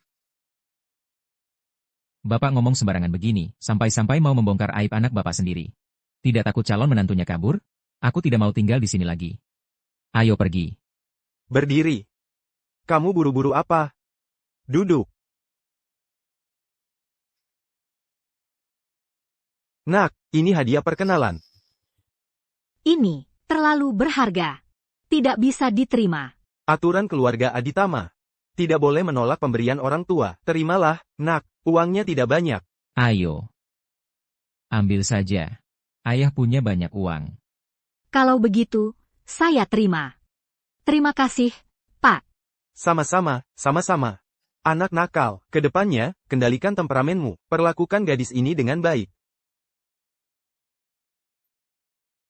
Bapak ngomong sembarangan begini, sampai-sampai mau membongkar aib anak Bapak sendiri. Tidak takut calon menantunya kabur? Aku tidak mau tinggal di sini lagi. Ayo pergi. Berdiri. Kamu buru-buru apa? Duduk. Nak, ini hadiah perkenalan. Ini terlalu berharga. Tidak bisa diterima. Aturan keluarga Aditama. Tidak boleh menolak pemberian orang tua. Terimalah, nak, uangnya tidak banyak. Ayo. Ambil saja. Ayah punya banyak uang. Kalau begitu, saya terima. Terima kasih, Pak. Sama-sama, sama-sama. Anak nakal, kedepannya, kendalikan temperamenmu. Perlakukan gadis ini dengan baik.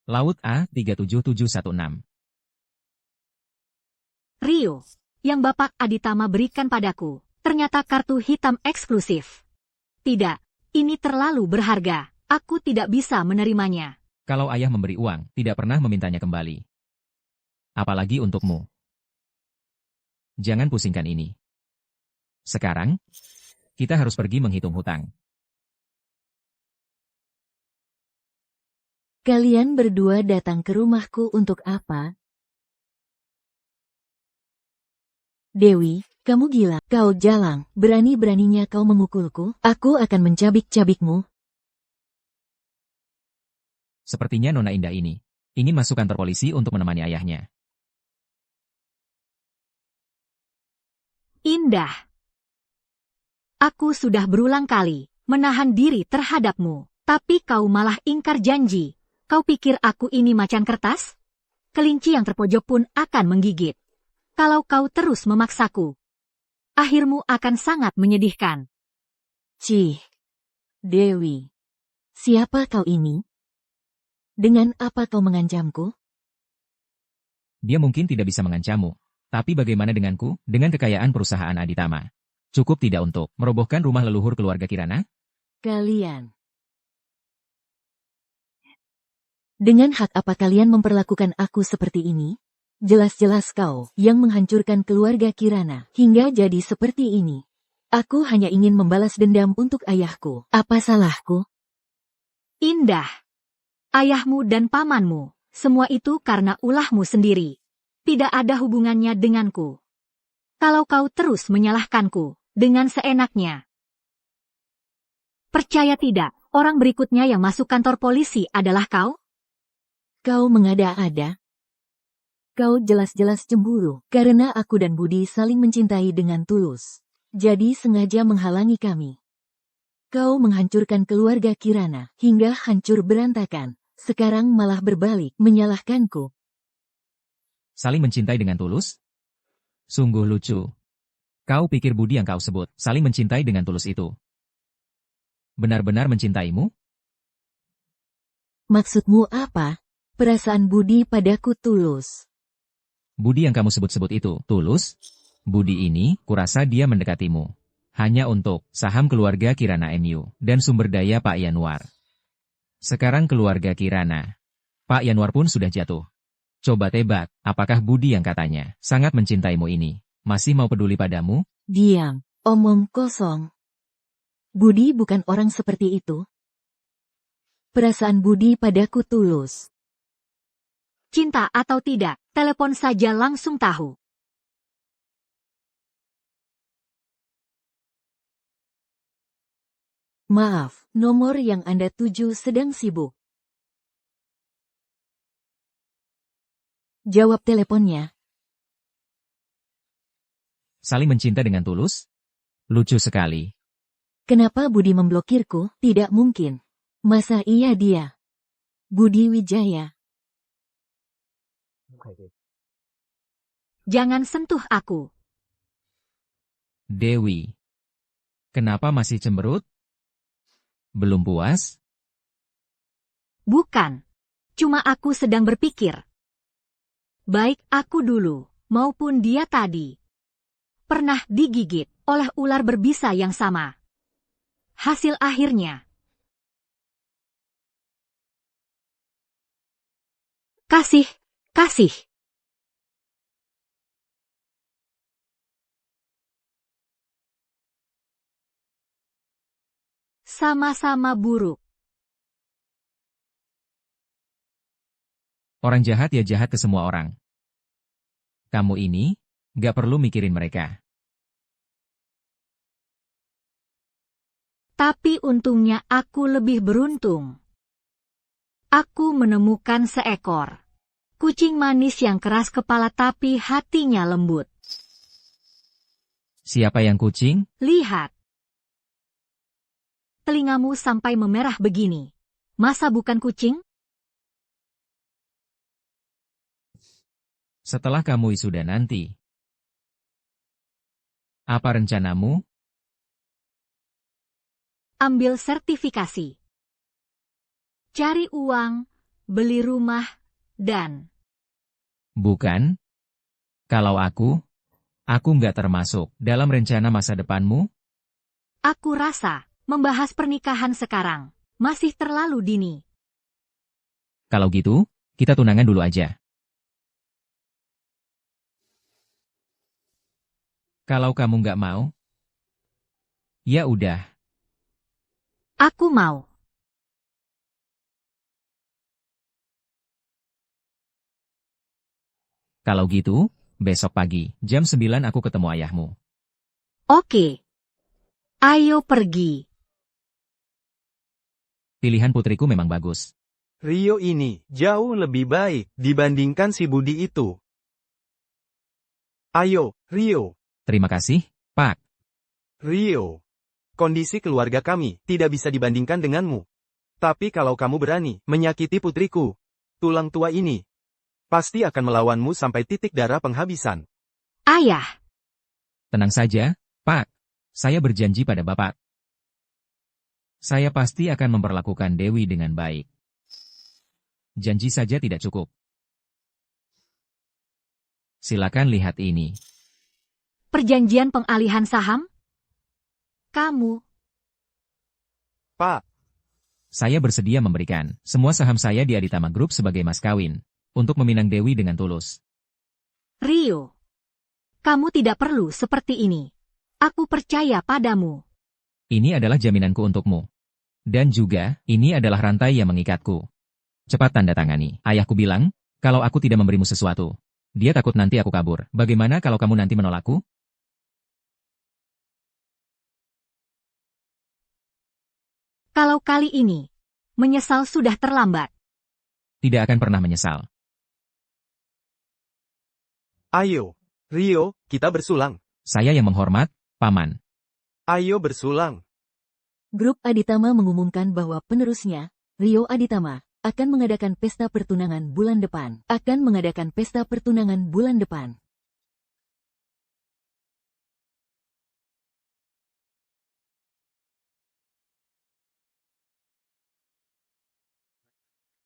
Laut A37716. Rio, yang Bapak Aditama berikan padaku, ternyata kartu hitam eksklusif. Tidak, ini terlalu berharga. Aku tidak bisa menerimanya. Kalau ayah memberi uang, tidak pernah memintanya kembali. Apalagi untukmu. Jangan pusingkan ini. Sekarang, kita harus pergi menghitung hutang. Kalian berdua datang ke rumahku untuk apa? Dewi, kamu gila. Kau jalang, berani-beraninya kau memukulku. Aku akan mencabik-cabikmu. Sepertinya Nona Indah ini ingin masuk kantor polisi untuk menemani ayahnya. Indah. Aku sudah berulang kali menahan diri terhadapmu, tapi kau malah ingkar janji. Kau pikir aku ini macan kertas? Kelinci yang terpojok pun akan menggigit. Kalau kau terus memaksaku, akhirmu akan sangat menyedihkan. Cih. Dewi. Siapa kau ini? Dengan apa kau mengancamku? Dia mungkin tidak bisa mengancammu. Tapi bagaimana denganku, dengan kekayaan perusahaan Aditama? Cukup tidak untuk merobohkan rumah leluhur keluarga Kirana? Kalian. Dengan hak apa kalian memperlakukan aku seperti ini? Jelas-jelas kau yang menghancurkan keluarga Kirana hingga jadi seperti ini. Aku hanya ingin membalas dendam untuk ayahku. Apa salahku? Indah. Ayahmu dan pamanmu, semua itu karena ulahmu sendiri. Tidak ada hubungannya denganku. Kalau kau terus menyalahkanku dengan seenaknya. Percaya tidak, orang berikutnya yang masuk kantor polisi adalah kau? Kau mengada-ada. Kau jelas-jelas cemburu karena aku dan Budi saling mencintai dengan tulus. Jadi sengaja menghalangi kami. Kau menghancurkan keluarga Kirana hingga hancur berantakan. Sekarang malah berbalik menyalahkanku. Saling mencintai dengan tulus? Sungguh lucu. Kau pikir Budi yang kau sebut, saling mencintai dengan tulus itu benar-benar mencintaimu? Maksudmu apa? Perasaan Budi padaku tulus. Budi yang kamu sebut-sebut itu tulus? Budi ini, kurasa dia mendekatimu. Hanya untuk saham keluarga Kirana MU dan sumber daya Pak Yanwar. Sekarang keluarga Kirana. Pak Yanwar pun sudah jatuh. Coba tebak, apakah Budi yang katanya sangat mencintaimu ini masih mau peduli padamu? Diam, omong kosong. Budi bukan orang seperti itu. Perasaan Budi padaku tulus. Cinta atau tidak, telepon saja langsung tahu. Maaf, nomor yang Anda tuju sedang sibuk. Jawab teleponnya. Saling mencinta dengan tulus? Lucu sekali. Kenapa Budi memblokirku? Tidak mungkin. Masa iya dia? Budi Wijaya. Jangan sentuh aku. Dewi. Kenapa masih cemberut? Belum puas? Bukan. Cuma aku sedang berpikir. Baik aku dulu, maupun dia tadi. Pernah digigit oleh ular berbisa yang sama. Hasil akhirnya. Kasih. Sama-sama buruk. Orang jahat ya jahat ke semua orang. Kamu ini, gak perlu mikirin mereka. Tapi untungnya aku lebih beruntung. Aku menemukan seekor kucing manis yang keras kepala tapi hatinya lembut. Siapa yang kucing? Lihat. Telingamu sampai memerah begini. Masa bukan kucing? Setelah kamu wisuda nanti. Apa rencanamu? Ambil sertifikasi. Cari uang, beli rumah, dan... Bukan? Kalau aku nggak termasuk dalam rencana masa depanmu? Aku rasa, membahas pernikahan sekarang, masih terlalu dini. Kalau gitu, kita tunangan dulu aja. Kalau kamu nggak mau, ya udah. Aku mau. Kalau gitu, besok pagi, jam 9 aku ketemu ayahmu. Oke. Ayo pergi. Pilihan putriku memang bagus. Rio ini jauh lebih baik dibandingkan si Budi itu. Ayo, Rio. Terima kasih, Pak. Rio. Kondisi keluarga kami tidak bisa dibandingkan denganmu. Tapi kalau kamu berani menyakiti putriku, tulang tua ini pasti akan melawanmu sampai titik darah penghabisan. Ayah. Tenang saja, Pak. Saya berjanji pada Bapak. Saya pasti akan memperlakukan Dewi dengan baik. Janji saja tidak cukup. Silakan lihat ini. Perjanjian pengalihan saham? Kamu. Pak, Saya bersedia memberikan semua saham saya di Aditama Group sebagai mas kawin untuk meminang Dewi dengan tulus. Rio. Kamu tidak perlu seperti ini. Aku percaya padamu. Ini adalah jaminanku untukmu. Dan juga, ini adalah rantai yang mengikatku. Cepat tanda tangani. Ayahku bilang, kalau aku tidak memberimu sesuatu, dia takut nanti aku kabur. Bagaimana kalau kamu nanti menolakku? Kalau kali ini, menyesal sudah terlambat. Tidak akan pernah menyesal. ayo. Rio, kita bersulang. Saya yang menghormat, Paman. Ayo bersulang. Grup Aditama mengumumkan bahwa penerusnya, Rio Aditama, akan mengadakan pesta pertunangan bulan depan.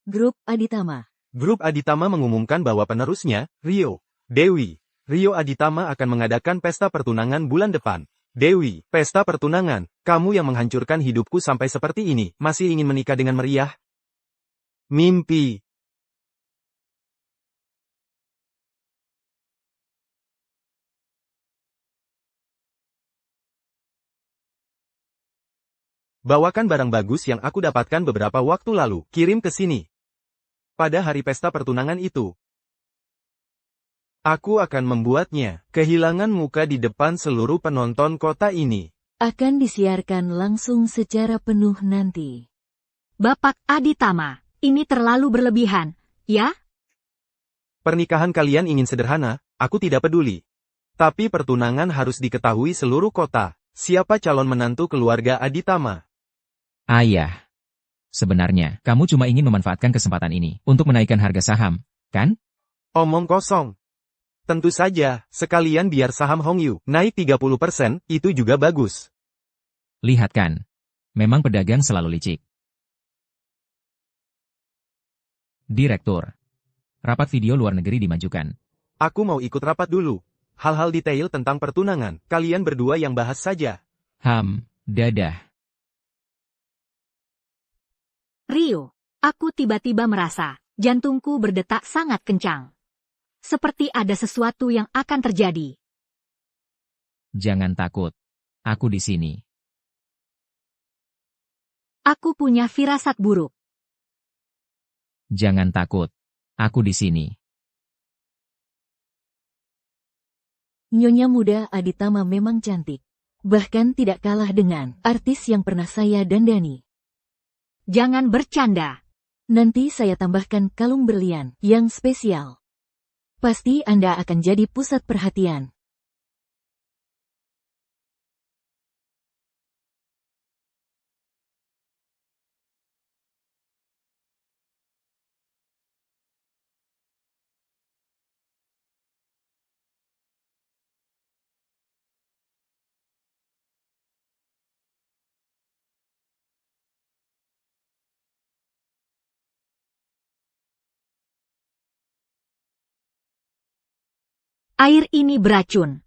Grup Aditama. Grup Aditama mengumumkan bahwa penerusnya, Rio, Dewi. Rio Aditama akan mengadakan pesta pertunangan bulan depan. Dewi, pesta pertunangan, kamu yang menghancurkan hidupku sampai seperti ini, masih ingin menikah dengan meriah? Mimpi. Bawakan barang bagus yang aku dapatkan beberapa waktu lalu. Kirim ke sini. Pada hari pesta pertunangan itu, aku akan membuatnya kehilangan muka di depan seluruh penonton kota ini. Akan disiarkan langsung secara penuh nanti. Bapak Aditama, ini terlalu berlebihan, ya? Pernikahan kalian ingin sederhana, aku tidak peduli. Tapi pertunangan harus diketahui seluruh kota. Siapa calon menantu keluarga Aditama? Ayah. Sebenarnya, kamu cuma ingin memanfaatkan kesempatan ini untuk menaikkan harga saham, kan? Omong kosong. Tentu saja, sekalian biar saham Hongyu naik 30%, itu juga bagus. Lihat kan. Memang pedagang selalu licik. Direktur. Rapat video luar negeri dimajukan. Aku mau ikut rapat dulu. Hal-hal detail tentang pertunangan, kalian berdua yang bahas saja. Dadah. Rio, aku tiba-tiba merasa jantungku berdetak sangat kencang. Seperti ada sesuatu yang akan terjadi. Jangan takut. Aku di sini. Aku punya firasat buruk. Jangan takut. Aku di sini. Nyonya muda Aditama memang cantik. Bahkan tidak kalah dengan artis yang pernah saya dandani. Jangan bercanda. Nanti saya tambahkan kalung berlian yang spesial. Pasti Anda akan jadi pusat perhatian. Air ini beracun.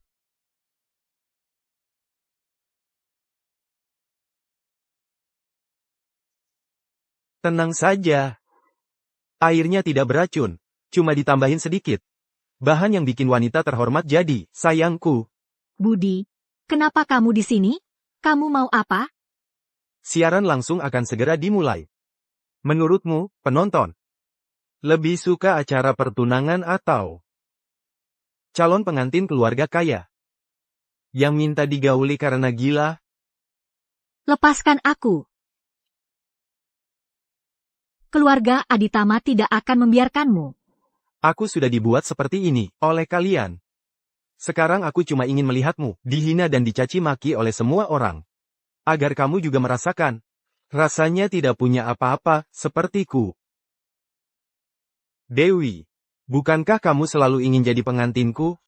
Tenang saja. Airnya tidak beracun, cuma ditambahin sedikit. Bahan yang bikin wanita terhormat jadi, sayangku. Budi, kenapa kamu di sini? Kamu mau apa? Siaran langsung akan segera dimulai. Menurutmu, penonton, lebih suka acara pertunangan atau calon pengantin keluarga kaya yang minta digauli karena gila? Lepaskan aku. Keluarga Aditama tidak akan membiarkanmu. Aku sudah dibuat seperti ini oleh kalian. Sekarang aku cuma ingin melihatmu dihina dan dicaci maki oleh semua orang. Agar kamu juga merasakan. Rasanya tidak punya apa-apa, sepertiku. Dewi, bukankah kamu selalu ingin jadi pengantinku?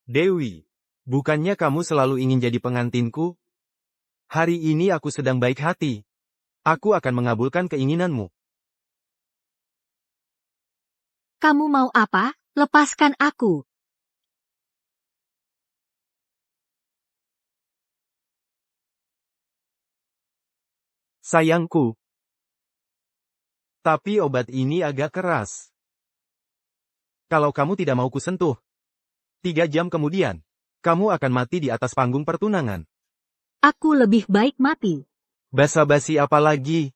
Dewi, bukannya kamu selalu ingin jadi pengantinku? Hari ini aku sedang baik hati. Aku akan mengabulkan keinginanmu. Kamu mau apa? Lepaskan aku. Sayangku. Tapi obat ini agak keras. Kalau kamu tidak mau kusentuh, 3 jam kemudian, kamu akan mati di atas panggung pertunangan. Aku lebih baik mati. Basa-basi apa lagi?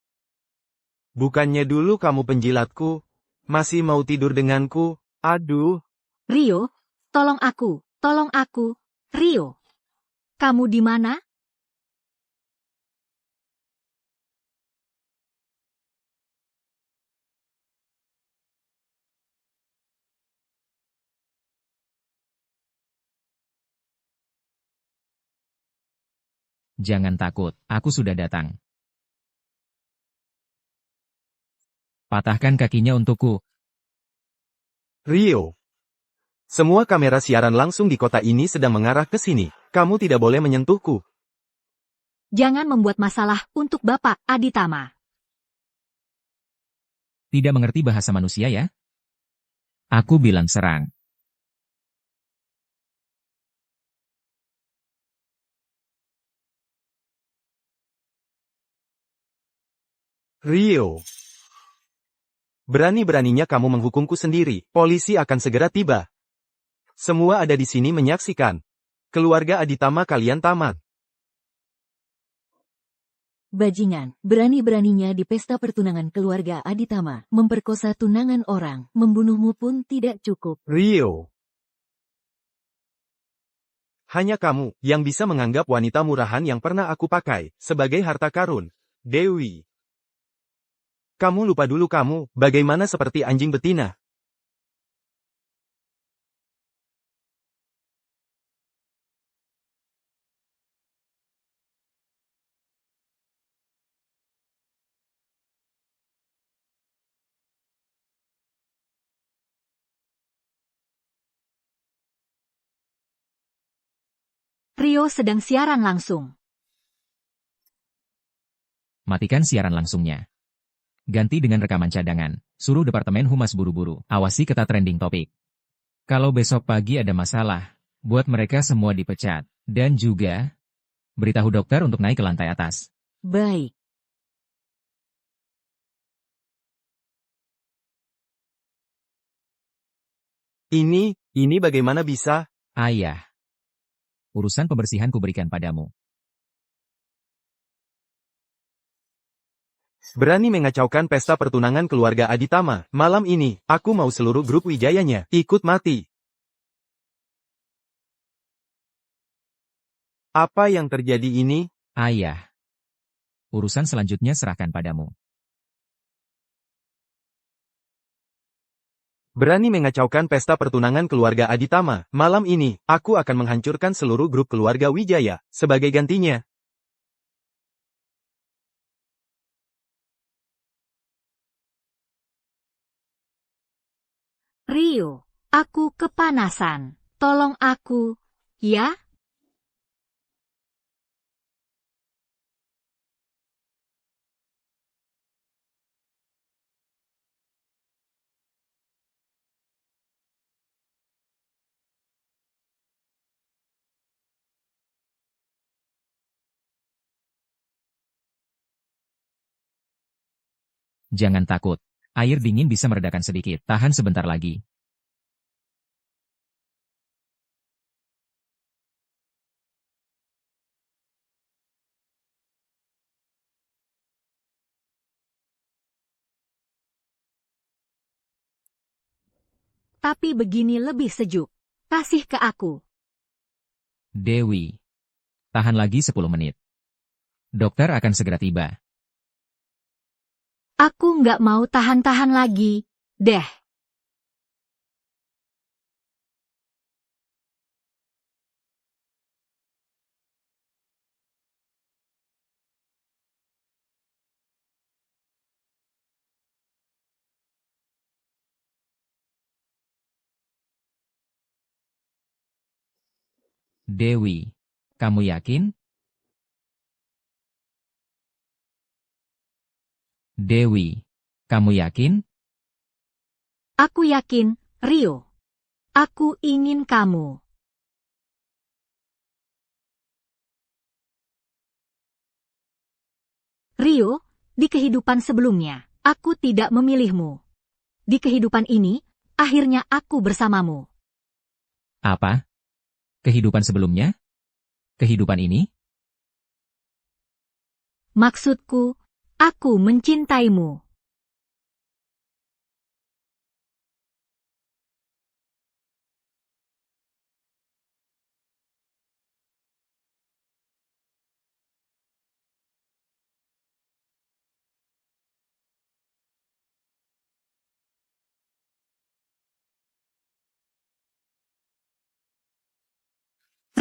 Bukannya dulu kamu penjilatku, masih mau tidur denganku? Aduh. Rio, tolong aku. Tolong aku. Rio. Kamu di mana? Jangan takut, aku sudah datang. Patahkan kakinya untukku. Rio. Semua kamera siaran langsung di kota ini sedang mengarah ke sini. Kamu tidak boleh menyentuhku. Jangan membuat masalah untuk Bapak Aditama. Tidak mengerti bahasa manusia ya? Aku bilang serang. Rio. Berani-beraninya kamu menghukumku sendiri. Polisi akan segera tiba. Semua ada di sini menyaksikan. Keluarga Aditama kalian tamat. Bajingan, berani-beraninya di pesta pertunangan keluarga Aditama, memperkosa tunangan orang, membunuhmu pun tidak cukup. Rio. Hanya kamu yang bisa menganggap wanita murahan yang pernah aku pakai sebagai harta karun. Dewi. Kamu lupa dulu kamu, bagaimana seperti anjing betina. Rio sedang siaran langsung. Matikan siaran langsungnya. Ganti dengan rekaman cadangan. Suruh Departemen Humas buru-buru. Awasi ketat trending topik. Kalau besok pagi ada masalah, buat mereka semua dipecat. Dan juga, beritahu dokter untuk naik ke lantai atas. Baik. Ini bagaimana bisa? Ayah. Urusan pembersihan kuberikan padamu. Berani mengacaukan pesta pertunangan keluarga Aditama. Malam ini, aku mau seluruh grup Wijayanya ikut mati. Apa yang terjadi ini? Ayah. Urusan selanjutnya serahkan padamu. Berani mengacaukan pesta pertunangan keluarga Aditama. Malam ini, aku akan menghancurkan seluruh grup keluarga Wijaya. Sebagai gantinya. Rio, aku kepanasan. Tolong aku, ya? Jangan takut. Air dingin bisa meredakan sedikit. Tahan sebentar lagi. Tapi begini lebih sejuk. Kasih ke aku. Dewi. Tahan lagi 10 menit. Dokter akan segera tiba. Aku nggak mau tahan-tahan lagi. Deh. Dewi. Kamu yakin? Dewi. Kamu yakin? Aku yakin, Rio. Aku ingin kamu. Rio, di kehidupan sebelumnya, aku tidak memilihmu. Di kehidupan ini, akhirnya aku bersamamu. Apa? Kehidupan sebelumnya? Kehidupan ini? Maksudku, aku mencintaimu.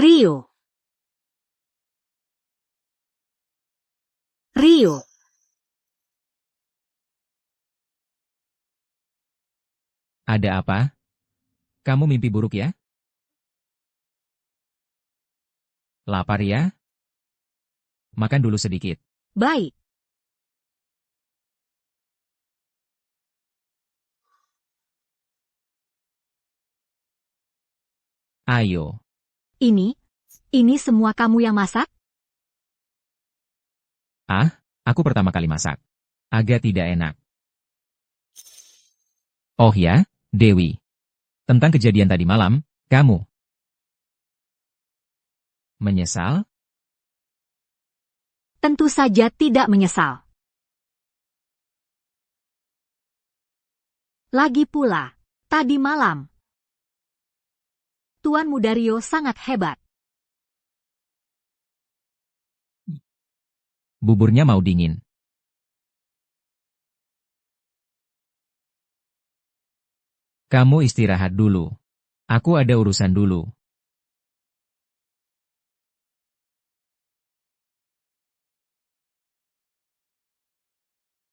Rio. Rio. Ada apa? Kamu mimpi buruk ya? Lapar ya? Makan dulu sedikit. Baik. Ayo. Ini semua kamu yang masak? Ah, aku pertama kali masak. Agak tidak enak. Oh ya, Dewi. Tentang kejadian tadi malam, kamu menyesal? Tentu saja tidak menyesal. Lagi pula, tadi malam, Tuan Muda Rio sangat hebat. Buburnya mau dingin. Kamu istirahat dulu. Aku ada urusan dulu.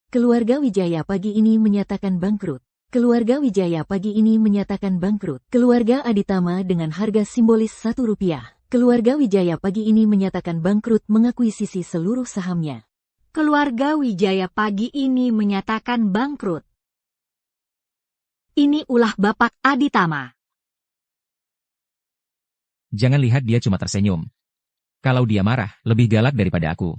Keluarga Wijaya pagi ini menyatakan bangkrut. Keluarga Wijaya pagi ini menyatakan bangkrut. Keluarga Aditama dengan harga simbolis Rp1. Keluarga Wijaya pagi ini menyatakan bangkrut mengakuisisi seluruh sahamnya. Keluarga Wijaya pagi ini menyatakan bangkrut. Ini ulah Bapak Aditama. Jangan lihat dia cuma tersenyum. Kalau dia marah, lebih galak daripada aku.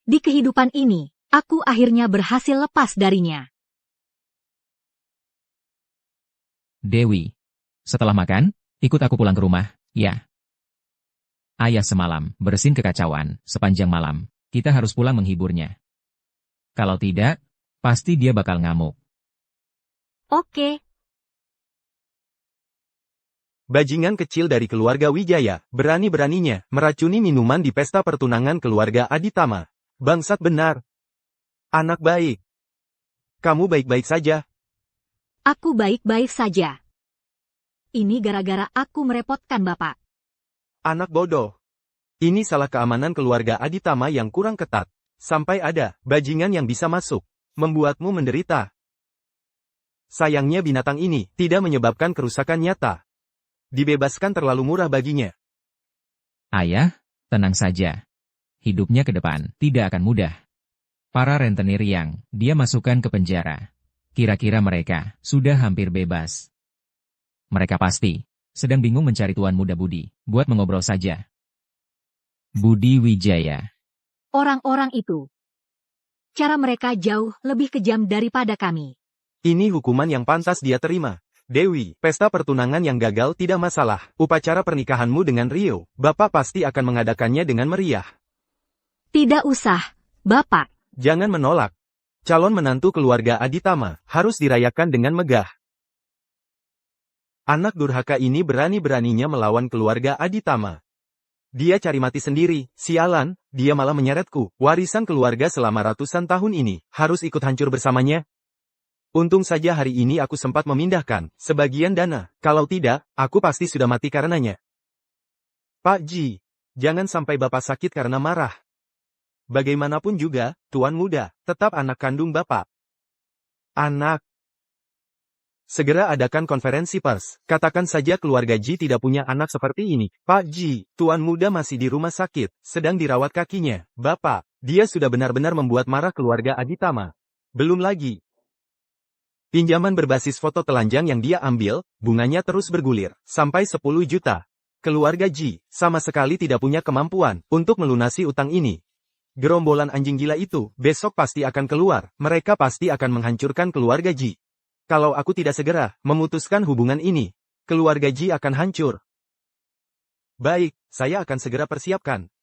Di kehidupan ini, aku akhirnya berhasil lepas darinya. Dewi, setelah makan, ikut aku pulang ke rumah, ya. Ayah semalam bersin kekacauan sepanjang malam. Kita harus pulang menghiburnya. Kalau tidak, pasti dia bakal ngamuk. Oke. Bajingan kecil dari keluarga Wijaya, berani-beraninya meracuni minuman di pesta pertunangan keluarga Aditama. Bangsat benar. Anak baik. Kamu baik-baik saja. Aku baik-baik saja. Ini gara-gara aku merepotkan Bapak. Anak bodoh. Ini salah keamanan keluarga Aditama yang kurang ketat. Sampai ada bajingan yang bisa masuk, membuatmu menderita. Sayangnya binatang ini tidak menyebabkan kerusakan nyata. Dibebaskan terlalu murah baginya. Ayah, tenang saja. Hidupnya ke depan tidak akan mudah. Para rentenir yang dia masukkan ke penjara, kira-kira mereka sudah hampir bebas. Mereka pasti sedang bingung mencari Tuan Muda Budi buat mengobrol saja. Budi Wijaya. Orang-orang itu. Cara mereka jauh lebih kejam daripada kami. Ini hukuman yang pantas dia terima. Dewi, pesta pertunangan yang gagal tidak masalah. Upacara pernikahanmu dengan Rio, Bapak pasti akan mengadakannya dengan meriah. Tidak usah, Bapak. Jangan menolak. Calon menantu keluarga Aditama harus dirayakan dengan megah. Anak durhaka ini berani-beraninya melawan keluarga Aditama. Dia cari mati sendiri, sialan, dia malah menyeretku. Warisan keluarga selama ratusan tahun ini harus ikut hancur bersamanya. Untung saja hari ini aku sempat memindahkan sebagian dana. Kalau tidak, aku pasti sudah mati karenanya. Pak Ji, jangan sampai Bapak sakit karena marah. Bagaimanapun juga, Tuan Muda, tetap anak kandung Bapak. Anak. Segera adakan konferensi pers. Katakan saja keluarga Ji tidak punya anak seperti ini. Pak Ji, Tuan Muda masih di rumah sakit, sedang dirawat kakinya. Bapak, dia sudah benar-benar membuat marah keluarga Aditama. Belum lagi. Pinjaman berbasis foto telanjang yang dia ambil, bunganya terus bergulir, sampai 10 juta. Keluarga Ji, sama sekali tidak punya kemampuan untuk melunasi utang ini. Gerombolan anjing gila itu, besok pasti akan keluar, mereka pasti akan menghancurkan keluarga Ji. Kalau aku tidak segera memutuskan hubungan ini, keluarga Ji akan hancur. Baik, saya akan segera persiapkan.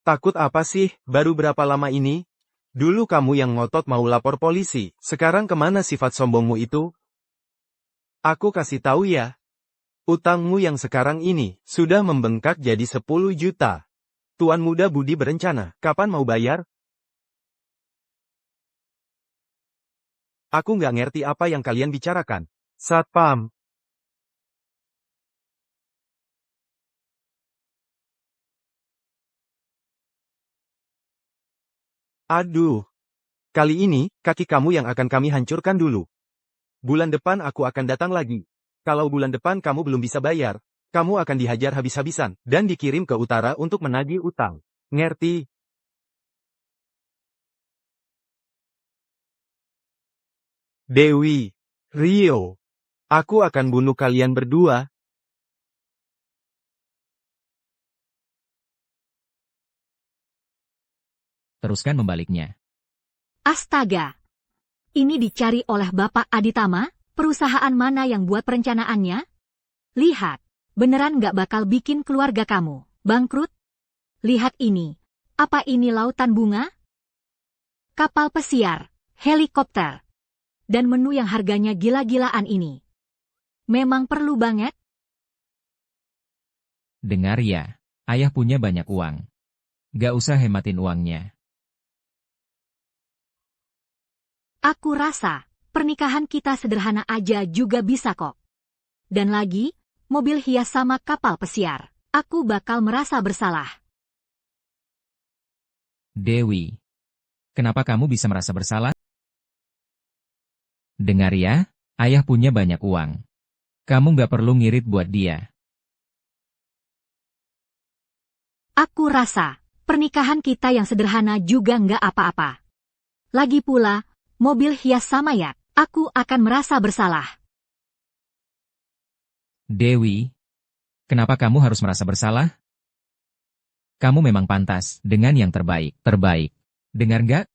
Takut apa sih, baru berapa lama ini? Dulu kamu yang ngotot mau lapor polisi, sekarang kemana sifat sombongmu itu? Aku kasih tahu ya. Utangmu yang sekarang ini, sudah membengkak jadi 10 juta. Tuan Muda Budi berencana, kapan mau bayar? Aku nggak ngerti apa yang kalian bicarakan. Satpam. Aduh. Kali ini, kaki kamu yang akan kami hancurkan dulu. Bulan depan aku akan datang lagi. Kalau bulan depan kamu belum bisa bayar, kamu akan dihajar habis-habisan, dan dikirim ke utara untuk menagih utang. Ngerti? Dewi, Rio, aku akan bunuh kalian berdua. Teruskan membaliknya. Astaga! Ini dicari oleh Bapak Aditama? Perusahaan mana yang buat perencanaannya? Lihat, beneran nggak bakal bikin keluarga kamu bangkrut? Lihat ini. Apa ini lautan bunga? Kapal pesiar, helikopter, dan menu yang harganya gila-gilaan ini. Memang perlu banget? Dengar ya, ayah punya banyak uang. Gak usah hematin uangnya. Aku rasa, pernikahan kita sederhana aja juga bisa kok. Dan lagi, mobil hias sama kapal pesiar. Aku bakal merasa bersalah. Dewi, kenapa kamu bisa merasa bersalah? Dengar ya, ayah punya banyak uang. Kamu gak perlu ngirit buat dia. Aku rasa, pernikahan kita yang sederhana juga nggak apa-apa. Lagi pula, mobil hias sama ya, aku akan merasa bersalah. Dewi, kenapa kamu harus merasa bersalah? Kamu memang pantas dengan yang terbaik. Dengar gak?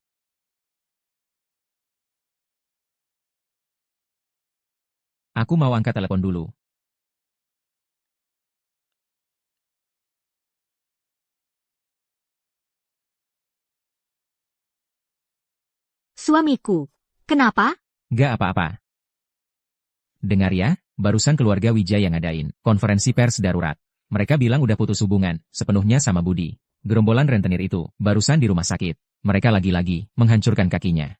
Aku mau angkat telepon dulu. Suamiku, kenapa? Gak apa-apa. Dengar ya, barusan keluarga Wijaya ngadain konferensi pers darurat. Mereka bilang udah putus hubungan, sepenuhnya sama Budi. Gerombolan rentenir itu, barusan di rumah sakit. Mereka lagi-lagi menghancurkan kakinya.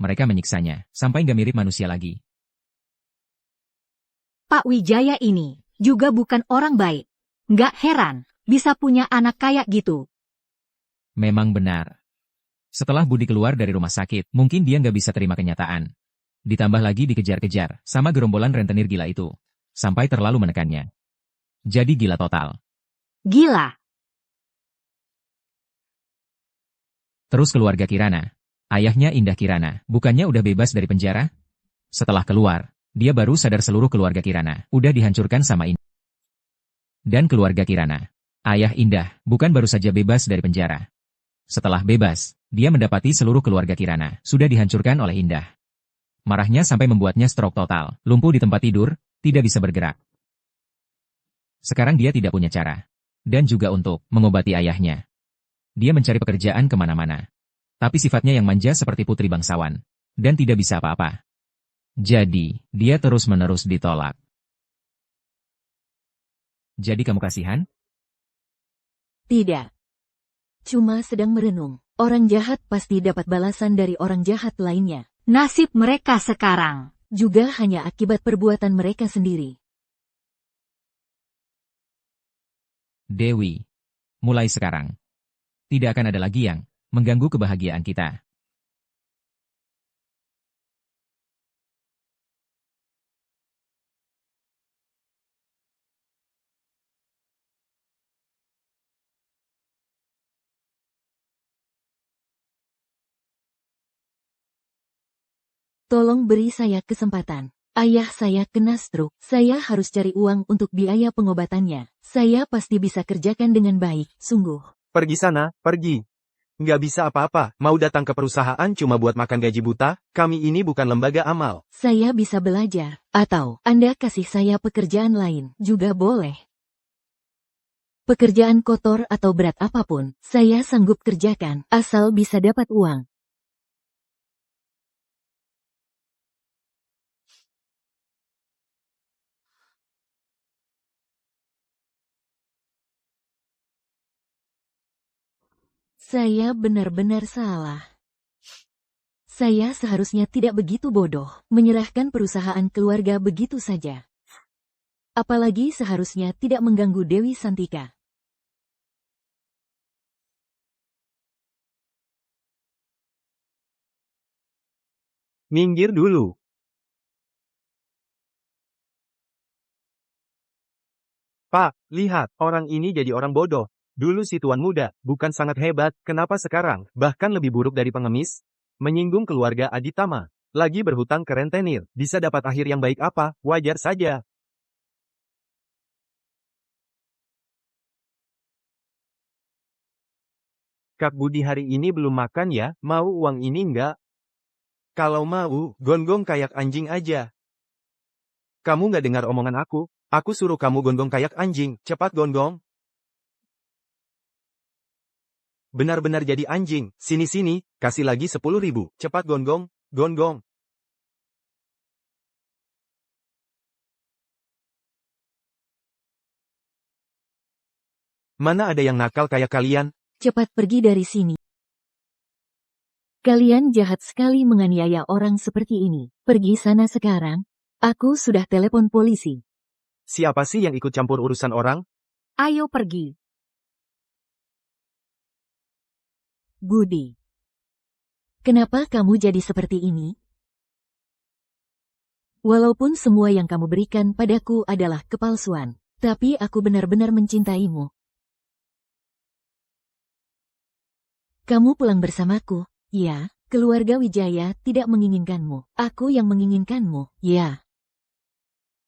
Mereka menyiksanya, sampai gak mirip manusia lagi. Pak Wijaya ini juga bukan orang baik. Nggak heran, bisa punya anak kayak gitu. Memang benar. Setelah Budi keluar dari rumah sakit, mungkin dia nggak bisa terima kenyataan. Ditambah lagi dikejar-kejar sama gerombolan rentenir gila itu. Sampai terlalu menekannya. Jadi gila total. Gila. Terus keluarga Kirana. Ayahnya Indah Kirana, bukannya udah bebas dari penjara? Setelah keluar, dia baru sadar seluruh keluarga Kirana udah dihancurkan sama Indah. Dan keluarga Kirana. Ayah Indah, bukan baru saja bebas dari penjara. Setelah bebas, dia mendapati seluruh keluarga Kirana sudah dihancurkan oleh Indah. Marahnya sampai membuatnya stroke total, lumpuh di tempat tidur, tidak bisa bergerak. Sekarang dia tidak punya cara. Dan juga untuk mengobati ayahnya. Dia mencari pekerjaan kemana-mana. Tapi sifatnya yang manja seperti putri bangsawan. Dan tidak bisa apa-apa. Jadi, dia terus-menerus ditolak. Jadi kamu kasihan? Tidak. Cuma sedang merenung. Orang jahat pasti dapat balasan dari orang jahat lainnya. Nasib mereka sekarang Juga hanya akibat perbuatan mereka sendiri. Dewi. Mulai sekarang. Tidak akan ada lagi yang mengganggu kebahagiaan kita. Tolong beri saya kesempatan. Ayah saya kena stroke. Saya harus cari uang untuk biaya pengobatannya. Saya pasti bisa kerjakan dengan baik, sungguh. Pergi sana, pergi. Nggak bisa apa-apa, mau datang ke perusahaan cuma buat makan gaji buta? Kami ini bukan lembaga amal. Saya bisa belajar. Atau, Anda kasih saya pekerjaan lain, juga boleh. Pekerjaan kotor atau berat apapun, saya sanggup kerjakan, asal bisa dapat uang. Saya benar-benar salah. Saya seharusnya tidak begitu bodoh, menyerahkan perusahaan keluarga begitu saja. Apalagi seharusnya tidak mengganggu Dewi Santika. Minggir dulu. Pak, lihat, orang ini jadi orang bodoh. Dulu si tuan muda, bukan sangat hebat, kenapa sekarang, bahkan lebih buruk dari pengemis? Menyinggung keluarga Aditama. Lagi berhutang ke rentenir, bisa dapat akhir yang baik apa, wajar saja. Kak Budi hari ini belum makan ya, mau uang ini enggak? Kalau mau, gonggong kayak anjing aja. Kamu nggak dengar omongan aku suruh kamu gonggong kayak anjing, cepat gonggong. Benar-benar jadi anjing, sini-sini, kasih lagi 10.000, cepat gonggong, gonggong. Mana ada yang nakal kayak kalian? Cepat pergi dari sini. Kalian jahat sekali menganiaya orang seperti ini. Pergi sana sekarang. Aku sudah telepon polisi. Siapa sih yang ikut campur urusan orang? Ayo pergi. Budi. Kenapa kamu jadi seperti ini? Walaupun semua yang kamu berikan padaku adalah kepalsuan, tapi aku benar-benar mencintaimu. Kamu pulang bersamaku, ya. Keluarga Wijaya tidak menginginkanmu. Aku yang menginginkanmu, ya.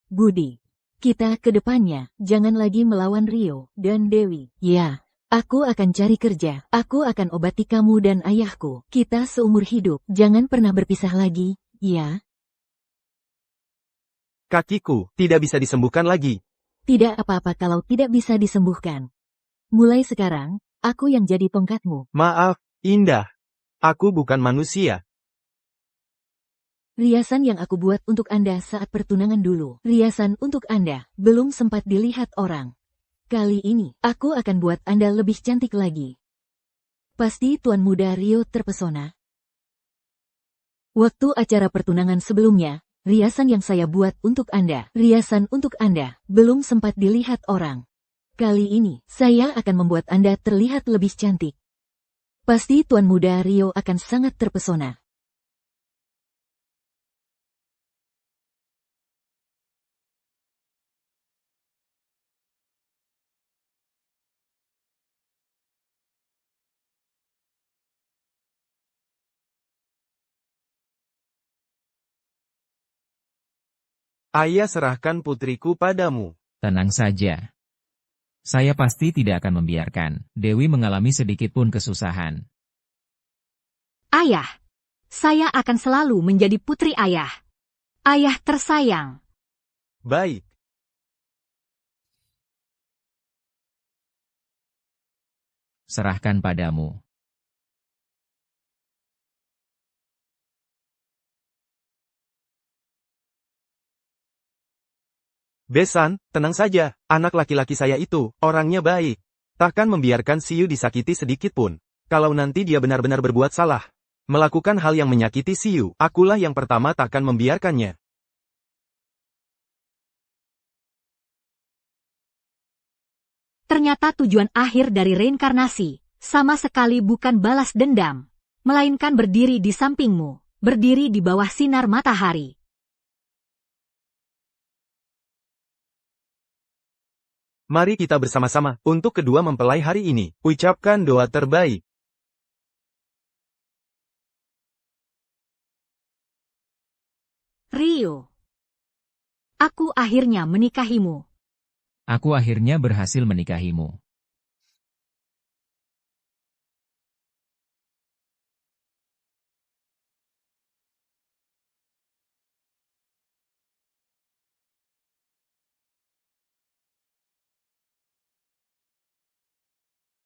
Budi. Kita ke depannya, jangan lagi melawan Rio dan Dewi, ya. Aku akan cari kerja, aku akan obati kamu dan ayahku. Kita seumur hidup, jangan pernah berpisah lagi, ya. Kakiku, tidak bisa disembuhkan lagi. Tidak apa-apa kalau tidak bisa disembuhkan. Mulai sekarang, aku yang jadi tongkatmu. Maaf, Indah. Aku bukan manusia. Riasan yang aku buat untuk Anda saat pertunangan dulu. Riasan untuk Anda, belum sempat dilihat orang. Kali ini, aku akan buat Anda lebih cantik lagi. Pasti Tuan Muda Rio terpesona. Waktu acara pertunangan sebelumnya, riasan yang saya buat untuk Anda, riasan untuk Anda, belum sempat dilihat orang. Kali ini, saya akan membuat Anda terlihat lebih cantik. Pasti Tuan Muda Rio akan sangat terpesona. Ayah serahkan putriku padamu. Tenang saja. Saya pasti tidak akan membiarkan Dewi mengalami sedikit pun kesusahan. Ayah. Saya akan selalu menjadi putri ayah. Ayah tersayang. Baik. Serahkan padamu. Besan, tenang saja, anak laki-laki saya itu, orangnya baik. Takkan membiarkan Siyu disakiti sedikit pun. Kalau nanti dia benar-benar berbuat salah, melakukan hal yang menyakiti Siyu, akulah yang pertama takkan membiarkannya. Ternyata tujuan akhir dari reinkarnasi, sama sekali bukan balas dendam, melainkan berdiri di sampingmu, berdiri di bawah sinar matahari. Mari kita bersama-sama, untuk kedua mempelai hari ini, ucapkan doa terbaik. Rio. Aku akhirnya menikahimu. Aku akhirnya berhasil menikahimu.